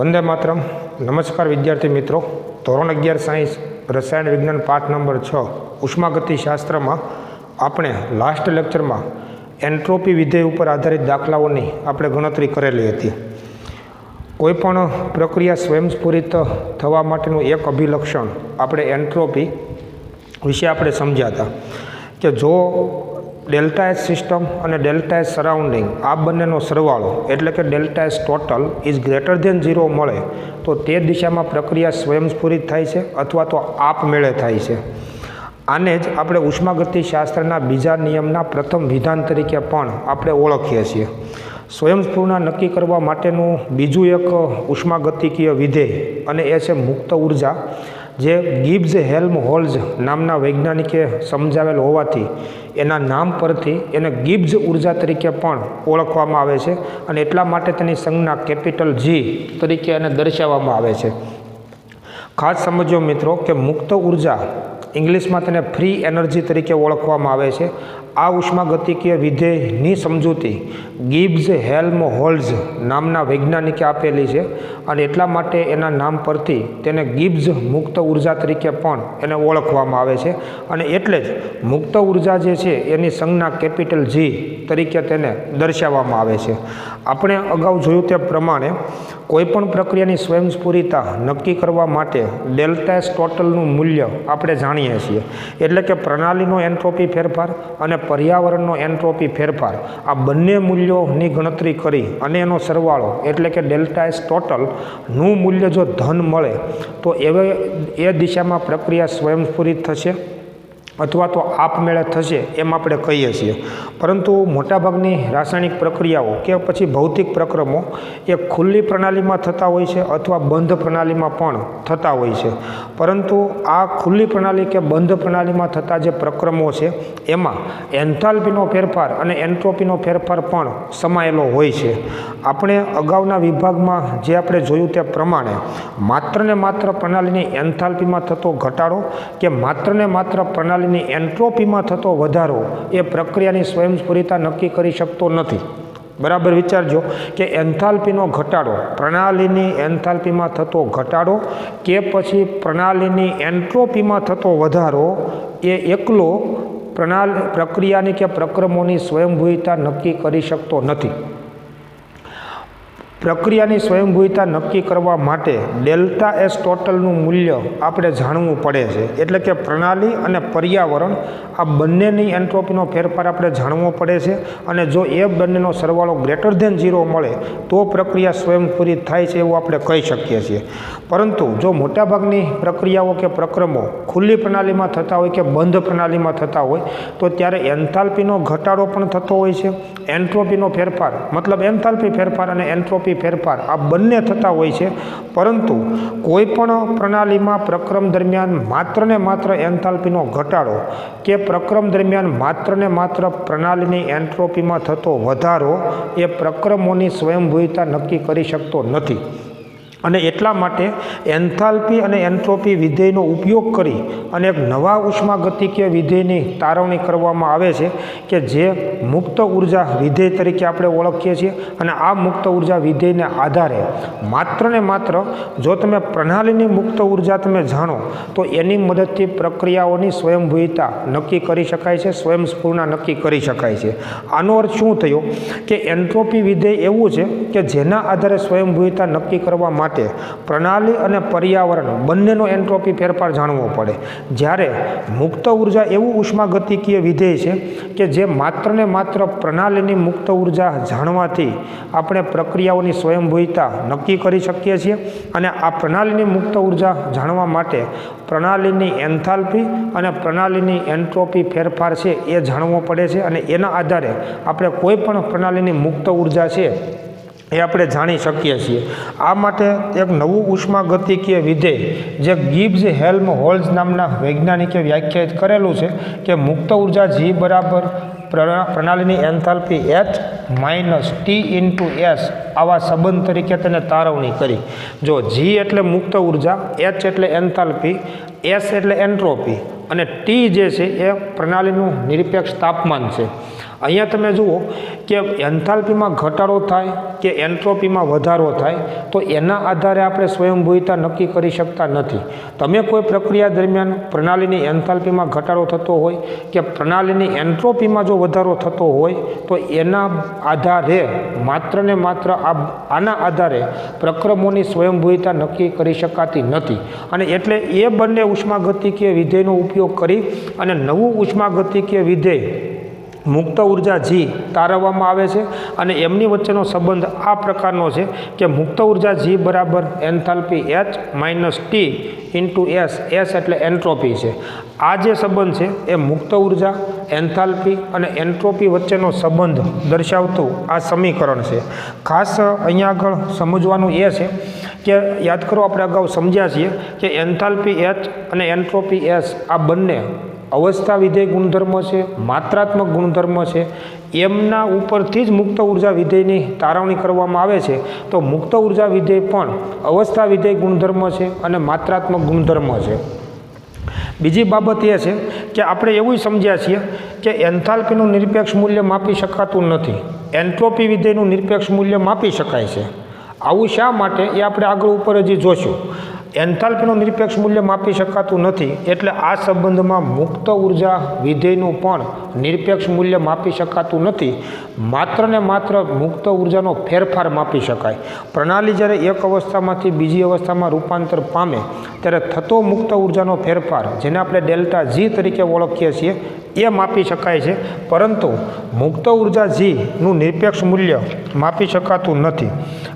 वंदे मातरम। नमस्कार विद्यार्थी मित्रों, धोरण 11 साइंस रसायन विज्ञान पाठ नंबर 6 उष्मागतिशास्त्र में આપણે લાસ્ટ લેક્ચરમાં એન્ટ્રોપી વિધેય ઉપર આધારિત દાખલાઓની આપણે ગણતરી કરેલી હતી। કોઈપણ પ્રક્રિયા સ્વયંસ્ફુરિત થવા માટેનું એક અભિલક્ષણ આપણે એન્ટ્રોપી વિશે આપણે સમજ્યા હતા કે જો ડેલ્ટા એચ સિસ્ટમ અને ડેલ્ટા એચ સરાઉન્ડિંગ આ બંનેનો સરવાળો એટલે કે delta H total is greater than 0 મળે તો તે દિશામાં પ્રક્રિયા સ્વયંસ્ફુરિત થાય છે અથવા તો આપમેળે થાય છે। આને જ આપણે ઉષ્માગતિશાસ્ત્રના બીજા નિયમના પ્રથમ વિધાન તરીકે પણ આપણે ઓળખીએ છીએ। સ્વયંસ્ફુરણા નક્કી કરવા માટેનું બીજું એક ઉષ્માગતિકીય વિધેય અને એ છે મુક્ત ઉર્જા, જે ગિબ્સ હેલ્મહોલ્ટ્ઝ નામના વૈજ્ઞાનિકે સમજાવેલ હોવાથી એના નામ પરથી એને ગિબ્સ ઉર્જા તરીકે પણ ઓળખવામાં આવે છે અને એટલા માટે તેની સંજ્ઞા કેપિટલ જી તરીકે એને દર્શાવવામાં આવે છે। ખાસ સમજો મિત્રો કે મુક્ત ઉર્જા ઇંગ્લિશમાં તેને ફ્રી એનર્જી તરીકે ઓળખવામાં આવે છે। આ ઉષ્માગતિકીય વિધેયની સમજૂતી ગિબ્સ હેલ્મહોલ્ટ્ઝ નામના વૈજ્ઞાનિકે આપેલી છે અને એટલા માટે એના નામ પરથી તેને ગિબ્સ મુક્ત ઉર્જા તરીકે પણ એને ઓળખવામાં આવે છે અને એટલે જ મુક્ત ઉર્જા જે છે એની સંજ્ઞા કેપિટલ જી તરીકે તેને દર્શાવવામાં આવે છે। આપણે અગાઉ જોયું તે પ્રમાણે કોઈપણ પ્રક્રિયાની સ્વયંસ્ફુરિતા નક્કી કરવા માટે ડેલ્ટા એચ ટોટલનું મૂલ્ય આપણે જાણીએ છીએ, એટલે કે પ્રણાલીનો એન્ટ્રોપી ફેરફાર અને પર્યાવરણનો એન્ટ્રોપી ફેરફાર આ બંને મૂલ્યોની ગણતરી કરી અને એનો સરવાળો એટલે કે ડેલ્ટા એચ ટોટલનું મૂલ્ય જો ધન મળે તો એ દિશામાં પ્રક્રિયા સ્વયંસ્ફુરિત થશે અથવા તો આપમેળે થશે એમ આપણે કહીએ છીએ। પરંતુ મોટાભાગની રાસાયણિક પ્રક્રિયાઓ કે પછી ભૌતિક પ્રક્રમો એ ખુલ્લી પ્રણાલીમાં થતા હોય છે અથવા બંધ પ્રણાલીમાં પણ થતા હોય છે। પરંતુ આ ખુલ્લી પ્રણાલી કે બંધ પ્રણાલીમાં થતા જે પ્રક્રમો છે એમાં એન્થાલ્પીનો ફેરફાર અને એન્ટ્રોપીનો ફેરફાર પણ સમાયેલો હોય છે। આપણે અગાઉના વિભાગમાં જે આપણે જોયું તે પ્રમાણે માત્ર ને માત્ર પ્રણાલીની એન્થાલ્પીમાં થતો ઘટાડો કે માત્ર ને માત્ર પ્રણાલી એન્ટ્રોપીમાં થતો વધારો એ પ્રક્રિયાની સ્વયંસ્ફુરિતા નક્કી કરી શકતો નથી। બરાબર વિચારજો કે એન્થાલ્પીનો ઘટાડો, પ્રણાલીની એન્થાલ્પીમાં થતો ઘટાડો કે પછી પ્રણાલીની એન્ટ્રોપીમાં થતો વધારો એ એકલો પ્રક્રિયાની કે પ્રક્રમોની સ્વયંભૂતા નક્કી કરી શકતો નથી। પ્રક્રિયાની સ્વયંભૂતા નક્કી કરવા માટે ડેલ્ટા એચ ટોટલનું મૂલ્ય આપણે જાણવું પડે છે, એટલે કે પ્રણાલી અને પર્યાવરણ આ બંનેની એન્ટ્રોપીનો ફેરફાર આપણે જાણવો પડે છે અને જો એ બંનેનો સરવાળો ગ્રેટર ધેન 0 મળે તો પ્રક્રિયા સ્વયંસ્ફુરિત થાય છે એવું આપણે કહી શકીએ છીએ। પરંતુ જો મોટાભાગની પ્રક્રિયાઓ કે પ્રક્રમો ખુલ્લી પ્રણાલીમાં થતા હોય કે બંધ પ્રણાલીમાં થતા હોય તો ત્યારે એન્થાલ્પીનો ઘટાડો પણ થતો હોય છે, એન્ટ્રોપીનો ફેરફાર મતલબ એન્થાલ્પી ફેરફાર અને એન્ટ્રોપી ફેરફાર આ બંને થતા હોય છે। પરંતુ કોઈ પણ પ્રણાલીમાં પ્રક્રમ દરમિયાન માત્ર ને માત્ર એન્થાલ્પીનો ઘટાડો કે પ્રક્રમ દરમિયાન માત્ર ને માત્ર પ્રણાલીની એન્ટ્રોપીમાં થતો વધારો એ પ્રક્રમોની સ્વયંભૂતા નક્કી કરી શકતો નથી અને એટલા માટે એન્થાલ્પી અને એન્ટ્રોપી વિધેયનો ઉપયોગ કરી અને એક નવા ઉષ્માગતિકીય વિધેયની તારવણી કરવામાં આવે છે કે જે મુક્ત ઉર્જા વિધેય તરીકે આપણે ઓળખીએ છીએ અને આ મુક્ત ઉર્જા વિધેયને આધારે માત્ર ને માત્ર જો તમે પ્રણાલીની મુક્ત ઉર્જા તમે જાણો તો એની મદદથી પ્રક્રિયાઓની સ્વયંભૂતા નક્કી કરી શકાય છે, સ્વયંસ્ફુરણા નક્કી કરી શકાય છે। આનો અર્થ શું થયો કે એન્ટ્રોપી વિધેય એવું છે કે જેના આધારે સ્વયંભૂતા નક્કી કરવા માટે પ્રણાલી અને પર્યાવરણ બંનેનો એન્ટ્રોપી ફેરફાર જાણવો પડે, જ્યારે મુક્ત ઉર્જા એવું ઉષ્માગતિકીય વિધેય છે કે જે માત્ર ને માત્ર પ્રણાલીની મુક્ત ઉર્જા જાણવાથી આપણે પ્રક્રિયાઓની સ્વયંભૂતા નક્કી કરી શકીએ છીએ અને આ પ્રણાલીની મુક્ત ઉર્જા જાણવા માટે પ્રણાલીની એન્થાલ્પી અને પ્રણાલીની એન્ટ્રોપી ફેરફાર છે એ જાણવો પડે છે અને એના આધારે આપણે કોઈ પણ પ્રણાલીની મુક્ત ઉર્જા છે એ આપણે જાણી શકીએ છીએ। આ માટે એક નવું ઉષ્માગતિકીય વિધેય જે ગિબ્સ હેલ્મહોલ્ટ્ઝ નામના વૈજ્ઞાનિકે વ્યાખ્યાયિત કરેલું છે કે મુક્ત ઉર્જા જી બરાબર પ્રણાલીની enthalpy H minus T into S આવા સંબંધ તરીકે તેને તારવણી કરી. જો જી એટલે મુક્ત ઉર્જા, H એટલે એન્થાલ્પી, એસ એટલે એન્ટ્રોપી અને ટી જે છે એ પ્રણાલીનું નિરપેક્ષ તાપમાન છે. અહીંયા તમે જુઓ કે એન્થાલ્પીમાં ઘટાડો થાય કે એન્ટ્રોપીમાં વધારો થાય તો એના આધારે આપણે સ્વયંભૂતા નક્કી કરી શકતા નથી. તમે કોઈ પ્રક્રિયા દરમિયાન પ્રણાલીની એન્થાલ્પીમાં ઘટાડો થતો હોય કે પ્રણાલીની એન્ટ્રોપીમાં જો વધારો થતો હોય તો એના આધારે માત્ર ને માત્ર આના આધારે પ્રક્રમોની સ્વયંભૂતા નક્કી કરી શકાતી નથી. અને એટલે એ બંને ઉષ્માગતિકીય વિધેયનો ઉપયોગ કરી અને નવું ઉષ્માગતિકીય વિધેય મુક્ત ઉર્જા જી તારવવામાં આવે છે અને એમની વચ્ચેનો સંબંધ આ પ્રકારનો છે કે મુક્ત ઉર્જા જી બરાબર enthalpy H minus T into S, S એટલે એન્ટ્રોપી છે. આ જે સંબંધ છે એ મુક્ત ઉર્જા, એન્થાલ્પી અને એન્ટ્રોપી વચ્ચેનો સંબંધ દર્શાવતું આ સમીકરણ છે. ખાસ અહીંયા આગળ સમજવાનું એ છે કે યાદ કરો આપણે અગાઉ સમજ્યા છીએ કે એન્થાલ્પી H અને એન્ટ્રોપી એસ આ બંને અવસ્થા વિધેય ગુણધર્મ છે, માત્રાત્મક ગુણધર્મ છે. એમના ઉપરથી જ મુક્ત ઉર્જા વિધેયની તારવણી કરવામાં આવે છે. તો મુક્ત ઉર્જા વિધેય પણ અવસ્થા વિધેય ગુણધર્મ છે અને માત્રાત્મક ગુણધર્મ છે. બીજી બાબત એ છે કે આપણે એવું સમજ્યા છીએ કે એન્થાલ્પીનું નિરપેક્ષ મૂલ્ય માપી શકાતું નથી, એન્ટ્રોપી વિધેયનું નિરપેક્ષ મૂલ્ય માપી શકાય છે. આવું શા માટે એ આપણે આગળ ઉપર હજી જોશું. એન્થાલ્પીનું નિરપેક્ષ મૂલ્ય માપી શકાતું નથી એટલે આ સંબંધમાં મુક્ત ઉર્જા વિધેયનું પણ નિરપેક્ષ મૂલ્ય માપી શકાતું નથી. માત્ર ને માત્ર મુક્ત ઉર્જાનો ફેરફાર માપી શકાય. પ્રણાલી જ્યારે એક અવસ્થામાંથી બીજી અવસ્થામાં રૂપાંતર પામે ત્યારે થતો મુક્ત ઉર્જાનો ફેરફાર, જેને આપણે ડેલ્ટા જી તરીકે ઓળખીએ છીએ, એ માપી શકાય છે. પરંતુ મુક્ત ઉર્જા જીનું નિરપેક્ષ મૂલ્ય માપી શકાતું નથી.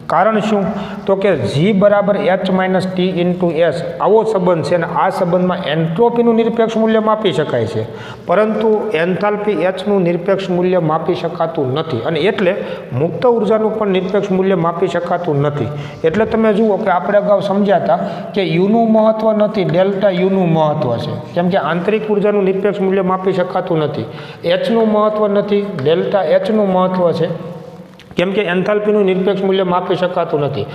કારણ શું? તો કે જી બરાબર H minus T into S આવો સંબંધ છે અને આ સંબંધમાં એન્ટ્રોપીનું નિરપેક્ષ મૂલ્ય માપી શકાય છે, પરંતુ એન્થાલ્પી Hનું નિરપેક્ષ મૂલ્ય માપી શકાતું નથી અને એટલે મુક્ત ઉર્જાનું પણ નિરપેક્ષ મૂલ્ય માપી શકાતું નથી. એટલે તમે જુઓ કે આપણે અગાઉ સમજ્યા હતા કે યુનું મહત્ત્વ નથી, ડેલ્ટા યુનું મહત્ત્વ છે. કેમ કે આંતરિક ઉર્જાનું નિરપેક્ષ મૂલ્ય માપી શકાતું નથી. Hનું મહત્ત્વ નથી, ડેલ્ટા Hનું મહત્ત્વ છે. કેમ કે એન્થાલ્પીનું નિરપેક્ષ મૂલ્ય માપી શકાતું નથી.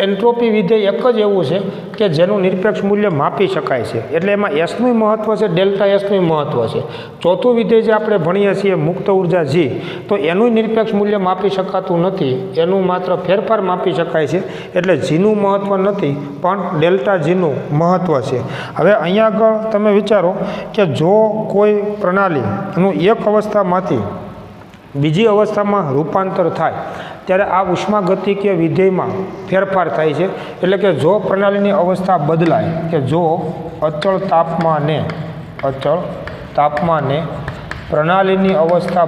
એન્ટ્રોપી વિધેય એક જ એવું છે કે જેનું નિરપેક્ષ મૂલ્ય માપી શકાય છે. એટલે એમાં એસનું મહત્ત્વ છે, ડેલ્ટા એસનું મહત્ત્વ છે. ચોથું વિધેય જે આપણે ભણીએ છીએ મુક્ત ઉર્જા જી, તો એનું નિરપેક્ષ મૂલ્ય માપી શકાતું નથી, એનું માત્ર ફેરફાર માપી શકાય છે. એટલે જીનું મહત્ત્વ નથી પણ ડેલ્ટા જીનું મહત્ત્વ છે. હવે અહીંયા આગળ તમે વિચારો કે જો કોઈ પ્રણાલીનું એક અવસ્થામાંથી બીજી અવસ્થામાં રૂપાંતર થાય ત્યારે આ ઉષ્માગતિકીય વિધેયમાં ફેરફાર થાય છે. એટલે કે જો પ્રણાલીની અવસ્થા બદલાય, કે જો અચળ તાપમાને પ્રણાલીની અવસ્થા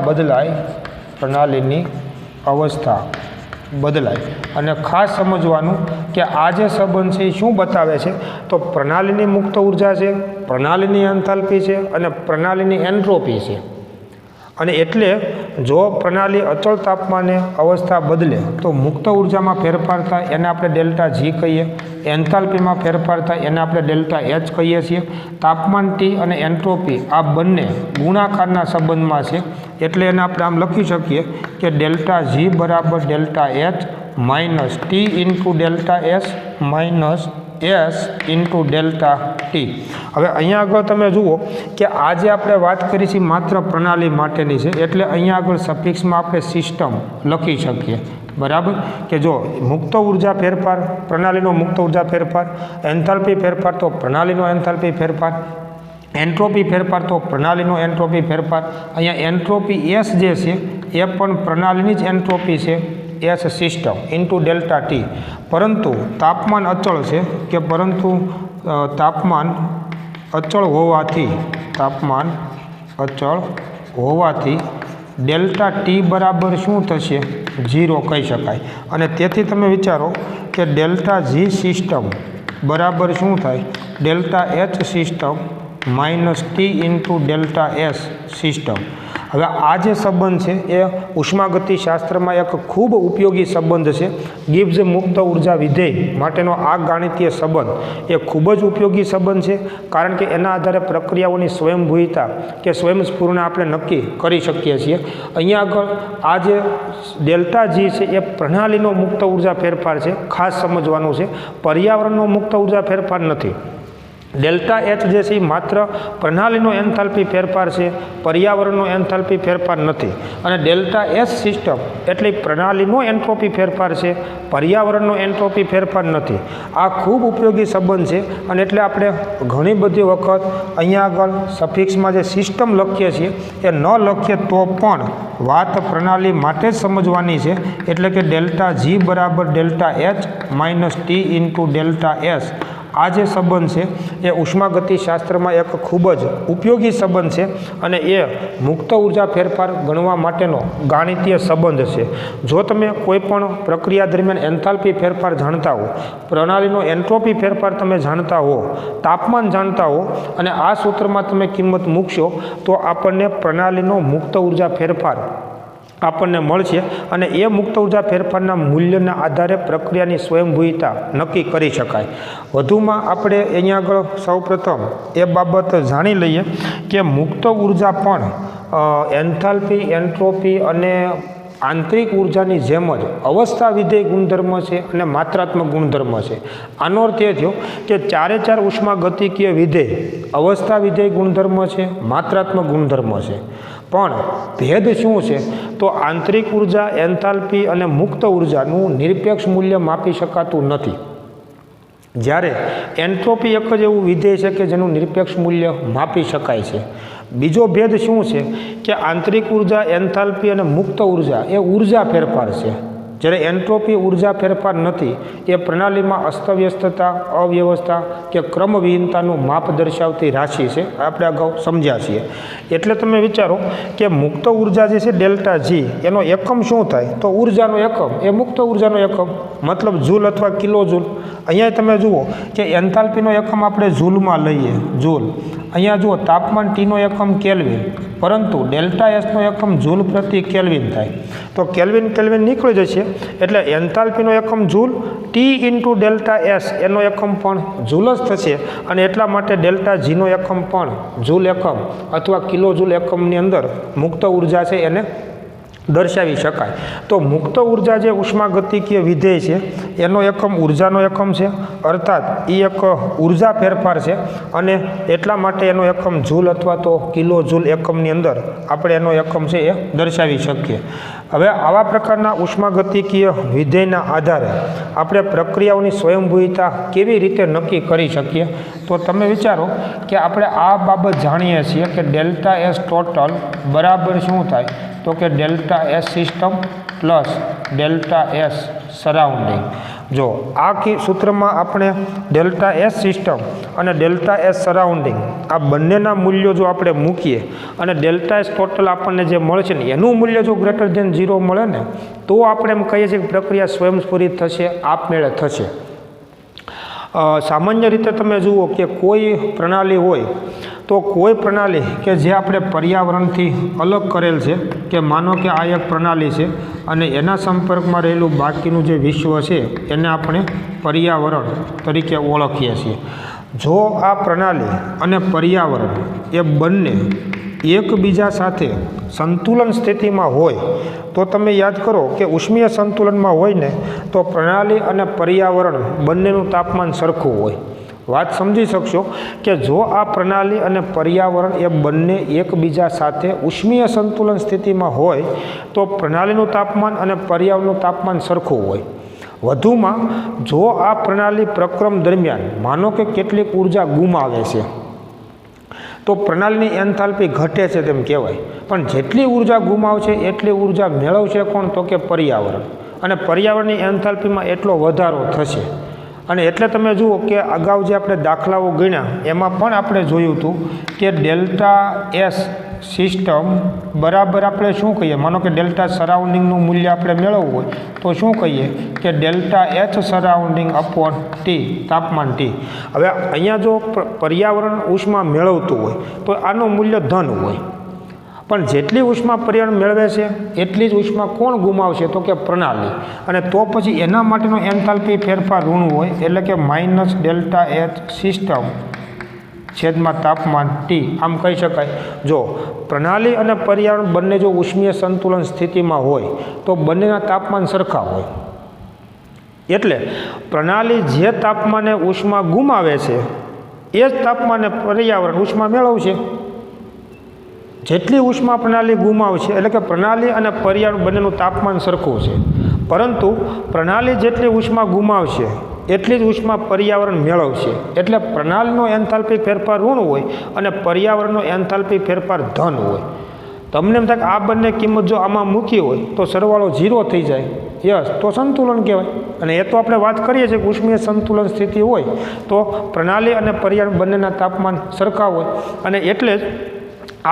બદલાય અને ખાસ સમજવાનું કે આ જે સંબંધ છે એ શું બતાવે છે, તો પ્રણાલીની મુક્ત ઉર્જા છે, પ્રણાલીની એન્થાલ્પી છે અને પ્રણાલીની એન્ટ્રોપી છે. અને એટલે જો પ્રણાલી અચળ તાપમાને અવસ્થા બદલે તો મુક્ત ઉર્જામાં ફેરફાર થાય એને આપણે ડેલ્ટા જી કહીએ, એન્થાલ્પીમાં ફેરફાર થાય એને આપણે ડેલ્ટા એચ કહીએ છીએ. તાપમાન ટી અને એન્ટ્રોપી આ બંને ગુણાકારના સંબંધમાં છે એટલે એને આપણે આમ લખી શકીએ કે ડેલ્ટા જી બરાબર delta H minus T into delta S minus S into delta T. હવે અહીંયા આગળ તમે જુઓ કે આજે આપણે વાત કરી છે માત્ર પ્રણાલી માટેની છે એટલે અહીંયા આગળ સફિક્સમાં આપણે સિસ્ટમ લખી શકીએ. બરાબર, કે જો મુક્ત ઉર્જા ફેરફાર, પ્રણાલીનો મુક્ત ઉર્જા ફેરફાર, એન્થાલ્પી ફેરફાર તો પ્રણાલીનો એન્થાલ્પી ફેરફાર, એન્ટ્રોપી ફેરફાર તો પ્રણાલીનો એન્ટ્રોપી ફેરફાર. અહીંયા એન્ટ્રોપી એસ જે છે એ પણ પ્રણાલીની જ એન્ટ્રોપી છે, S system into delta T. પરંતુ તાપમાન અચળ છે કે તાપમાન અચળ હોવાથી ડેલ્ટા ટી બરાબર શું થશે? 0 કહી શકાય. અને તેથી તમે વિચારો કે ડેલ્ટા જી સિસ્ટમ બરાબર શું થાય? Delta H system minus T into delta S system. હવે આ જે સંબંધ છે એ ઉષ્માગતિશાસ્ત્રમાં એક ખૂબ ઉપયોગી સંબંધ છે. ગિબ્સ મુક્ત ઉર્જા વિધેય માટેનો આ ગાણિતીય સંબંધ એ ખૂબ જ ઉપયોગી સંબંધ છે, કારણ કે એના આધારે પ્રક્રિયાઓની સ્વયંભૂયતા કે સ્વયંસ્ફૂર્ણતા આપણે નક્કી કરી શકીએ છીએ. અહીંયા આગળ આ જે ડેલ્ટા જી છે એ પ્રણાલીનો મુક્ત ઉર્જા ફેરફાર છે, ખાસ સમજવાનું છે. પર્યાવરણનો મુક્ત ઉર્જા ફેરફાર નથી. ડેલ્ટા એચ જે છે એ માત્ર પ્રણાલીનો એન્થાલ્પી ફેરફાર છે, પર્યાવરણનો એન્થાલ્પી ફેરફાર નથી. અને ડેલ્ટા એસ સિસ્ટમ એટલે પ્રણાલીનો એન્ટ્રોપી ફેરફાર છે, પર્યાવરણનો એન્ટ્રોપી ફેરફાર નથી. આ ખૂબ ઉપયોગી સંબંધ છે અને એટલે આપણે ઘણી બધી વખત અહીંયા આગળ સફિક્સમાં જે સિસ્ટમ લખીએ છીએ એ ન લખીએ તો પણ વાત પ્રણાલી માટે જ સમજવાની છે. એટલે કે ડેલ્ટા જી બરાબર delta H minus T into delta S. આ જે સંબંધ છે એ ઉષ્માગતિશાસ્ત્રમાં એક ખૂબ જ ઉપયોગી સંબંધ છે અને એ મુક્ત ઉર્જા ફેરફાર ગણવા માટેનો ગાણિતીય સંબંધ છે. જો તમે કોઈ પણ પ્રક્રિયા દરમિયાન એન્થાલ્પી ફેરફાર જાણતા હો, પ્રણાલીનો એન્ટ્રોપી ફેરફાર તમે જાણતા હો, તાપમાન જાણતા હો અને આ સૂત્રમાં તમે કિંમત મૂકશો તો આપણને પ્રણાલીનો મુક્ત ઉર્જા ફેરફાર આપણને મળશે અને એ મુક્ત ઉર્જા ફેરફારના મૂલ્યના આધારે પ્રક્રિયાની સ્વયંભૂયતા નક્કી કરી શકાય. વધુમાં આપણે અહીંયા આગળ સૌપ્રથમ એ બાબત જાણી લઈએ કે મુક્ત ઉર્જા પણ એન્થાલ્પી, એન્ટ્રોપી અને આંતરિક ઉર્જાની જેમ જ અવસ્થા વિધેય ગુણધર્મ છે અને માત્રાત્મક ગુણધર્મ છે. આનો અર્થ એ થયો કે ચારે ચાર ઉષ્માગતિકીય વિધેય અવસ્થા વિધેય ગુણધર્મ છે, માત્રાત્મક ગુણધર્મ છે. પણ ભેદ શું છે તો આંતરિક ઉર્જા, એન્થાલ્પી અને મુક્ત ઉર્જાનું નિરપેક્ષ મૂલ્ય માપી શકાતું નથી, જ્યારે એન્ટ્રોપી એક જ એવું વિધેય છે કે જેનું નિરપેક્ષ મૂલ્ય માપી શકાય છે. બીજો ભેદ શું છે કે આંતરિક ઉર્જા, એન્થાલ્પી અને મુક્ત ઉર્જા એ ઉર્જા ફેરફાર છે, જ્યારે એન્ટ્રોપી ઉર્જા ફેરફાર નથી. એ પ્રણાલીમાં અસ્તવ્યસ્તતા, અવ્યવસ્થા કે ક્રમવિહીનતાનું માપ દર્શાવતી રાશિ છે. આપણે અગાઉ સમજ્યા છીએ. એટલે તમે વિચારો કે મુક્ત ઉર્જા જે છે ડેલ્ટા જી એનો એકમ શું થાય તો ઉર્જાનો એકમ એ મુક્ત ઉર્જાનો એકમ, મતલબ જૂલ અથવા કિલો જૂલ. અહીંયા તમે જુઓ કે એન્થાલ્પીનો એકમ આપણે જૂલમાં લઈએ, જૂલ. અહીંયા જુઓ તાપમાન ટીનો એકમ કેલ્વિન, પરંતુ ડેલ્ટા એસનો એકમ જૂલ પ્રતિ કેલ્વિન થાય. તો કેલ્વિન કેલ્વિન નીકળી જશે એટલે એન્થાલ્પીનો એકમ joule, T into delta S એનો એકમ પણ જૂલ જ થશે અને એટલા માટે ડેલ્ટા જીનો એકમ પણ જૂલ એકમ અથવા કિલો જૂલ એકમની અંદર મુક્ત ઉર્જા છે એને દર્શાવી શકાય. તો મુક્ત ઉર્જા જે ઉષ્માગતિકીય વિધેય છે એનો એકમ ઉર્જાનો એકમ છે, અર્થાત એ એક ઉર્જા ફેરફાર છે અને એટલા માટે એનો એકમ જૂલ અથવા તો કિલો જૂલ એકમની અંદર આપણે એનો એકમ છે એ દર્શાવી શકીએ. હવે આવા પ્રકારના ઉષ્માગતિકીય વિધેયના આધારે આપણે પ્રક્રિયાઓની સ્વયંભૂયતા કેવી રીતે નક્કી કરી શકીએ તો તમે વિચારો કે આપણે આ બાબત જાણીએ છીએ કે ડેલ્ટા એસ ટોટલ બરાબર શું થાય તો કે delta S system plus delta S surrounding. જો આ સૂત્રમાં આપણે ડેલ્ટા એસ સિસ્ટમ અને ડેલ્ટા એસ સરાઉન્ડિંગ આ બંનેના મૂલ્યો જો આપણે મૂકીએ અને ડેલ્ટા એસ ટોટલ આપણને જે મળે છે ને એનું મૂલ્ય જો ગ્રેટર ધેન 0 મળે ને તો આપણે એમ કહીએ છીએ કે પ્રક્રિયા સ્વયંસ્ફુરિત થશે, આપમેળે થશે. સામાન્ય રીતે તમે જુઓ કે કોઈ પ્રણાલી હોય તો કોઈ પ્રણાલી કે જે આપણે પર્યાવરણથી અલગ કરેલ છે, કે માનો કે આ એક પ્રણાલી છે અને એના સંપર્કમાં રહેલું બાકીનું જે વિશ્વ છે એને આપણે પર્યાવરણ તરીકે ઓળખીએ છીએ. જો આ પ્રણાલી અને પર્યાવરણ એ બંને એકબીજા સાથે સંતુલન સ્થિતિમાં હોય તો તમે યાદ કરો કે ઉષ્મીય સંતુલનમાં હોય ને તો પ્રણાલી અને પર્યાવરણ બંનેનું તાપમાન સરખું હોય. વાત સમજી શકશો કે જો આ પ્રણાલી અને પર્યાવરણ એ બંને એકબીજા સાથે ઉષ્મીય સંતુલન સ્થિતિમાં હોય તો પ્રણાલીનું તાપમાન અને પર્યાવરણનું તાપમાન સરખું હોય. વધુમાં જો આ પ્રણાલી પ્રક્રમ દરમિયાન માનો કે કેટલીક ઉર્જા ગુમાવે છે તો પ્રણાલીની એન્થાલ્પી ઘટે છે તેમ કહેવાય, પણ જેટલી ઉર્જા ગુમાવશે એટલી ઉર્જા મેળવશે કોણ તો કે પર્યાવરણ, અને પર્યાવરણની એન્થાલ્પીમાં એટલો વધારો થશે. અને એટલે તમે જુઓ કે અગાઉ જે આપણે દાખલાઓ ગણ્યા એમાં પણ આપણે જોયું હતું કે ડેલ્ટા એસ સિસ્ટમ બરાબર આપણે શું કહીએ, માનો કે ડેલ્ટા સરાઉન્ડિંગનું મૂલ્ય આપણે મેળવવું હોય તો શું કહીએ કે delta H surrounding upon T, તાપમાન ટી. હવે અહીંયા જો પર્યાવરણ ઉષ્મા મેળવતું હોય તો આનું મૂલ્ય ધન હોય, પણ જેટલી ઉષ્મા પર્યાવરણ મેળવે છે એટલી જ ઉષ્મા કોણ ગુમાવશે તો કે પ્રણાલી. અને તો પછી એના માટેનો એન્થાલ્પી ફેરફાર ઋણ હોય એટલે કે માઇનસ ડેલ્ટા એચ સિસ્ટમ છેદમાં તાપમાન T. આમ કહી શકાય, જો પ્રણાલી અને પર્યાવરણ બંને જો ઉષ્મીય સંતુલન સ્થિતિમાં હોય તો બંનેના તાપમાન સરખા હોય. એટલે પ્રણાલી જે તાપમાને ઉષ્મા ગુમાવે છે એ જ તાપમાને પર્યાવરણ ઉષ્મા મેળવશે. જેટલી ઉષ્મા પ્રણાલી ગુમાવશે એટલે કે પ્રણાલી અને પર્યાવરણ બંનેનું તાપમાન સરખું છે, પરંતુ પ્રણાલી જેટલી ઉષ્મા ગુમાવશે એટલી જ ઉષ્મા પર્યાવરણ મેળવશે. એટલે પ્રણાલીનો એન્થાલ્પી ફેરફાર ઋણ હોય અને પર્યાવરણનો એન્થાલ્પી ફેરફાર ધન હોય. તમને એમ થાય કે આ બંને કિંમત જો આમાં મૂકી હોય તો સરવાળો 0 થઈ જાય, યસ, તો સંતુલન કહેવાય. અને એ તો આપણે વાત કરીએ છીએ કે ઉષ્મીય સંતુલન સ્થિતિ હોય તો પ્રણાલી અને પર્યાવરણ બંનેના તાપમાન સરખા હોય, અને એટલે જ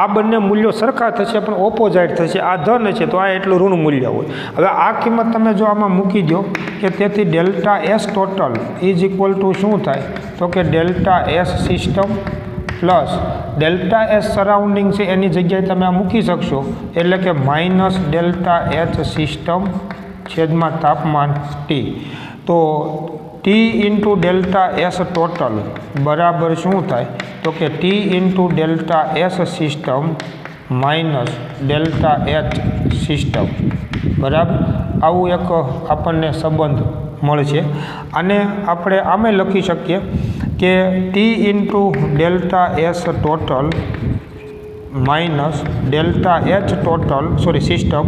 આ બંને મૂલ્યો સરખા થશે પણ ઓપોઝાઇટ થશે. આ ધન છે તો આ એટલું ઋણ મૂલ્ય હોય. હવે આ કિંમત તમે જો આમાં મૂકી દો કે તેથી delta S total is equal to શું થાય તો કે delta S system plus delta S surrounding છે એની જગ્યાએ તમે આ મૂકી શકશો એટલે કે માઇનસ ડેલ્ટા એચ સિસ્ટમ છેદમાં તાપમાન T. તો T into delta S total બરાબર શું થાય તો કે T into delta S system minus delta H system બરાબર. આવું એક આપણને સંબંધ મળશે. અને આપણે આમે લખી શકીએ કે T into delta S total minus delta H total system.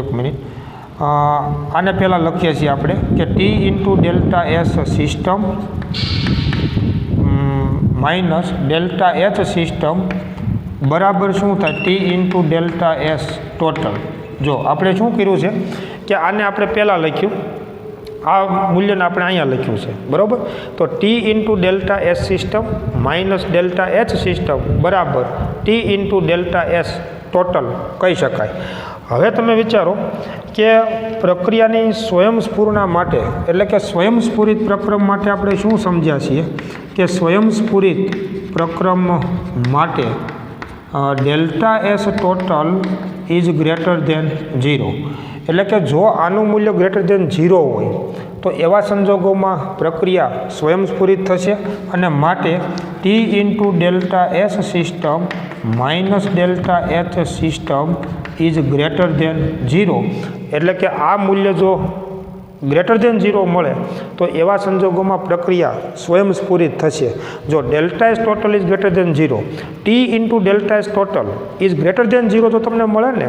એક મિનિટ, આને પહેલાં લખીએ છીએ આપણે કે T into delta S system minus delta H system બરાબર શું થાય T into delta S total. જો આપણે શું કર્યું છે કે આને આપણે પહેલાં લખ્યું, આ મૂલ્યને આપણે અહીંયા લખ્યું છે, બરાબર. તો T into delta S system minus delta H system બરાબર T into delta S total કહી શકાય. હવે તમે વિચારો કે પ્રક્રિયાની સ્વયંસ્ફુરણા માટે એટલે કે સ્વયંસ્ફુરિત પ્રક્રમ માટે આપણે શું સમજ્યા છીએ કે સ્વયંસ્ફુરિત પ્રક્રમ માટે delta S total is greater than 0. એટલે કે જો આનું મૂલ્ય ગ્રેટર ધેન 0 હોય તો એવા સંજોગોમાં પ્રક્રિયા સ્વયંસ્ફુરિત થશે અને માટે T into delta S system minus delta H system is greater than 0. એટલે કે આ મૂલ્ય જો ગ્રેટર ધેન 0 મળે તો એવા સંજોગોમાં પ્રક્રિયા સ્વયંસ્ફુરિત થશે. જો delta S total is greater than 0, T into delta S total is greater than 0 તો તમને મળે ને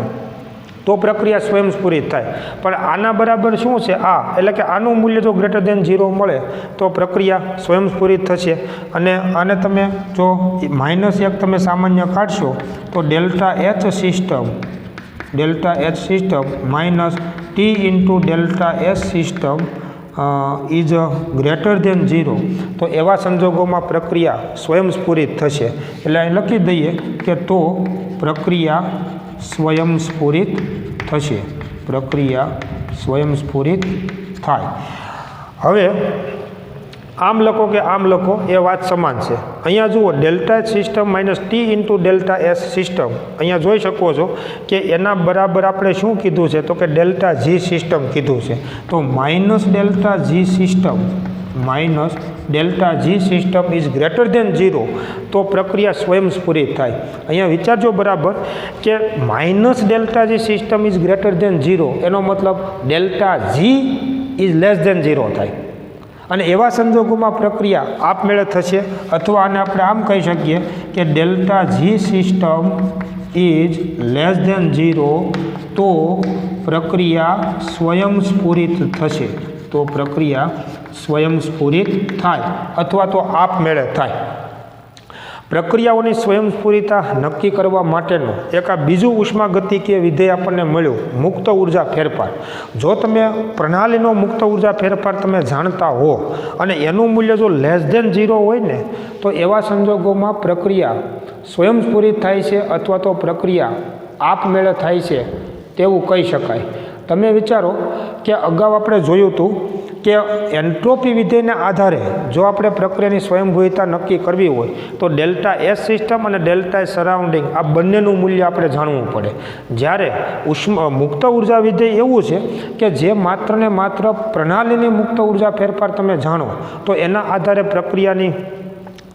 તો પ્રક્રિયા સ્વયંસ્ફુરિત થાય. પણ આના બરાબર શું છે આ, એટલે કે આનું મૂલ્ય જો ગ્રેટર ધેન 0 મળે તો પ્રક્રિયા સ્વયંસ્ફુરિત થશે. અને આને તમે જો -1 તમે સામાન્ય કાઢશો તો delta H system minus T into delta S system is greater than 0 તો એવા સંજોગોમાં પ્રક્રિયા સ્વયંસ્ફુરિત થશે. એટલે અહીં લખી દઈએ કે તો પ્રક્રિયા સ્વયંસ્ફુરિત થશે, પ્રક્રિયા સ્વયંસ્ફુરિત થાય. હવે આમ લખો કે આમ લખો એ વાત સમાન છે. અહીંયા જુઓ delta H system minus T into delta S system અહીંયા જોઈ શકો છો કે એના બરાબર આપણે શું કીધું છે તો કે ડેલ્ટા જી સિસ્ટમ કીધું છે. તો minus delta G system is greater than 0 તો પ્રક્રિયા સ્વયંસ્ફુરિત થાય. અહીંયા વિચારજો બરાબર કે minus delta G system is greater than 0 એનો મતલબ delta G is less than 0 થાય. અને એવા સંજોગોમાં પ્રક્રિયા આપમેળે થશે. અથવા આને આપણે આમ કહી શકીએ કે delta G system is less than 0 તો પ્રક્રિયા સ્વયંસ્ફુરિત થશે, તો પ્રક્રિયા સ્વયંસ્ફુરિત થાય અથવા તો આપમેળે થાય. પ્રક્રિયાઓની સ્વયંસ્ફુરિતા નક્કી કરવા માટેનું એક આ બીજું ઉષ્માગતિકીય વિધેય આપણને મળ્યું, મુક્ત ઉર્જા ફેરફાર. જો તમે પ્રણાલીનો મુક્ત ઉર્જા ફેરફાર તમે જાણતા હો અને એનું મૂલ્ય જો લેસ ધેન 0 હોય ને તો એવા સંજોગોમાં પ્રક્રિયા સ્વયંસ્ફુરિત થાય છે અથવા તો પ્રક્રિયા આપમેળે થાય છે તેવું કહી શકાય. તમે વિચારો કે અગાઉ આપણે જોયું હતું કે એન્ટ્રોપી વિધેયના આધારે જો આપણે પ્રક્રિયાની સ્વયંભૂયતા નક્કી કરવી હોય તો ડેલ્ટા એસ સિસ્ટમ અને ડેલ્ટા એસ સરાઉન્ડિંગ આ બંનેનું મૂલ્ય આપણે જાણવું પડે. જ્યારે મુક્ત ઉર્જા વિધેય એવું છે કે જે માત્ર ને માત્ર પ્રણાલીની મુક્ત ઉર્જા ફેરફાર તમે જાણો તો એના આધારે પ્રક્રિયાની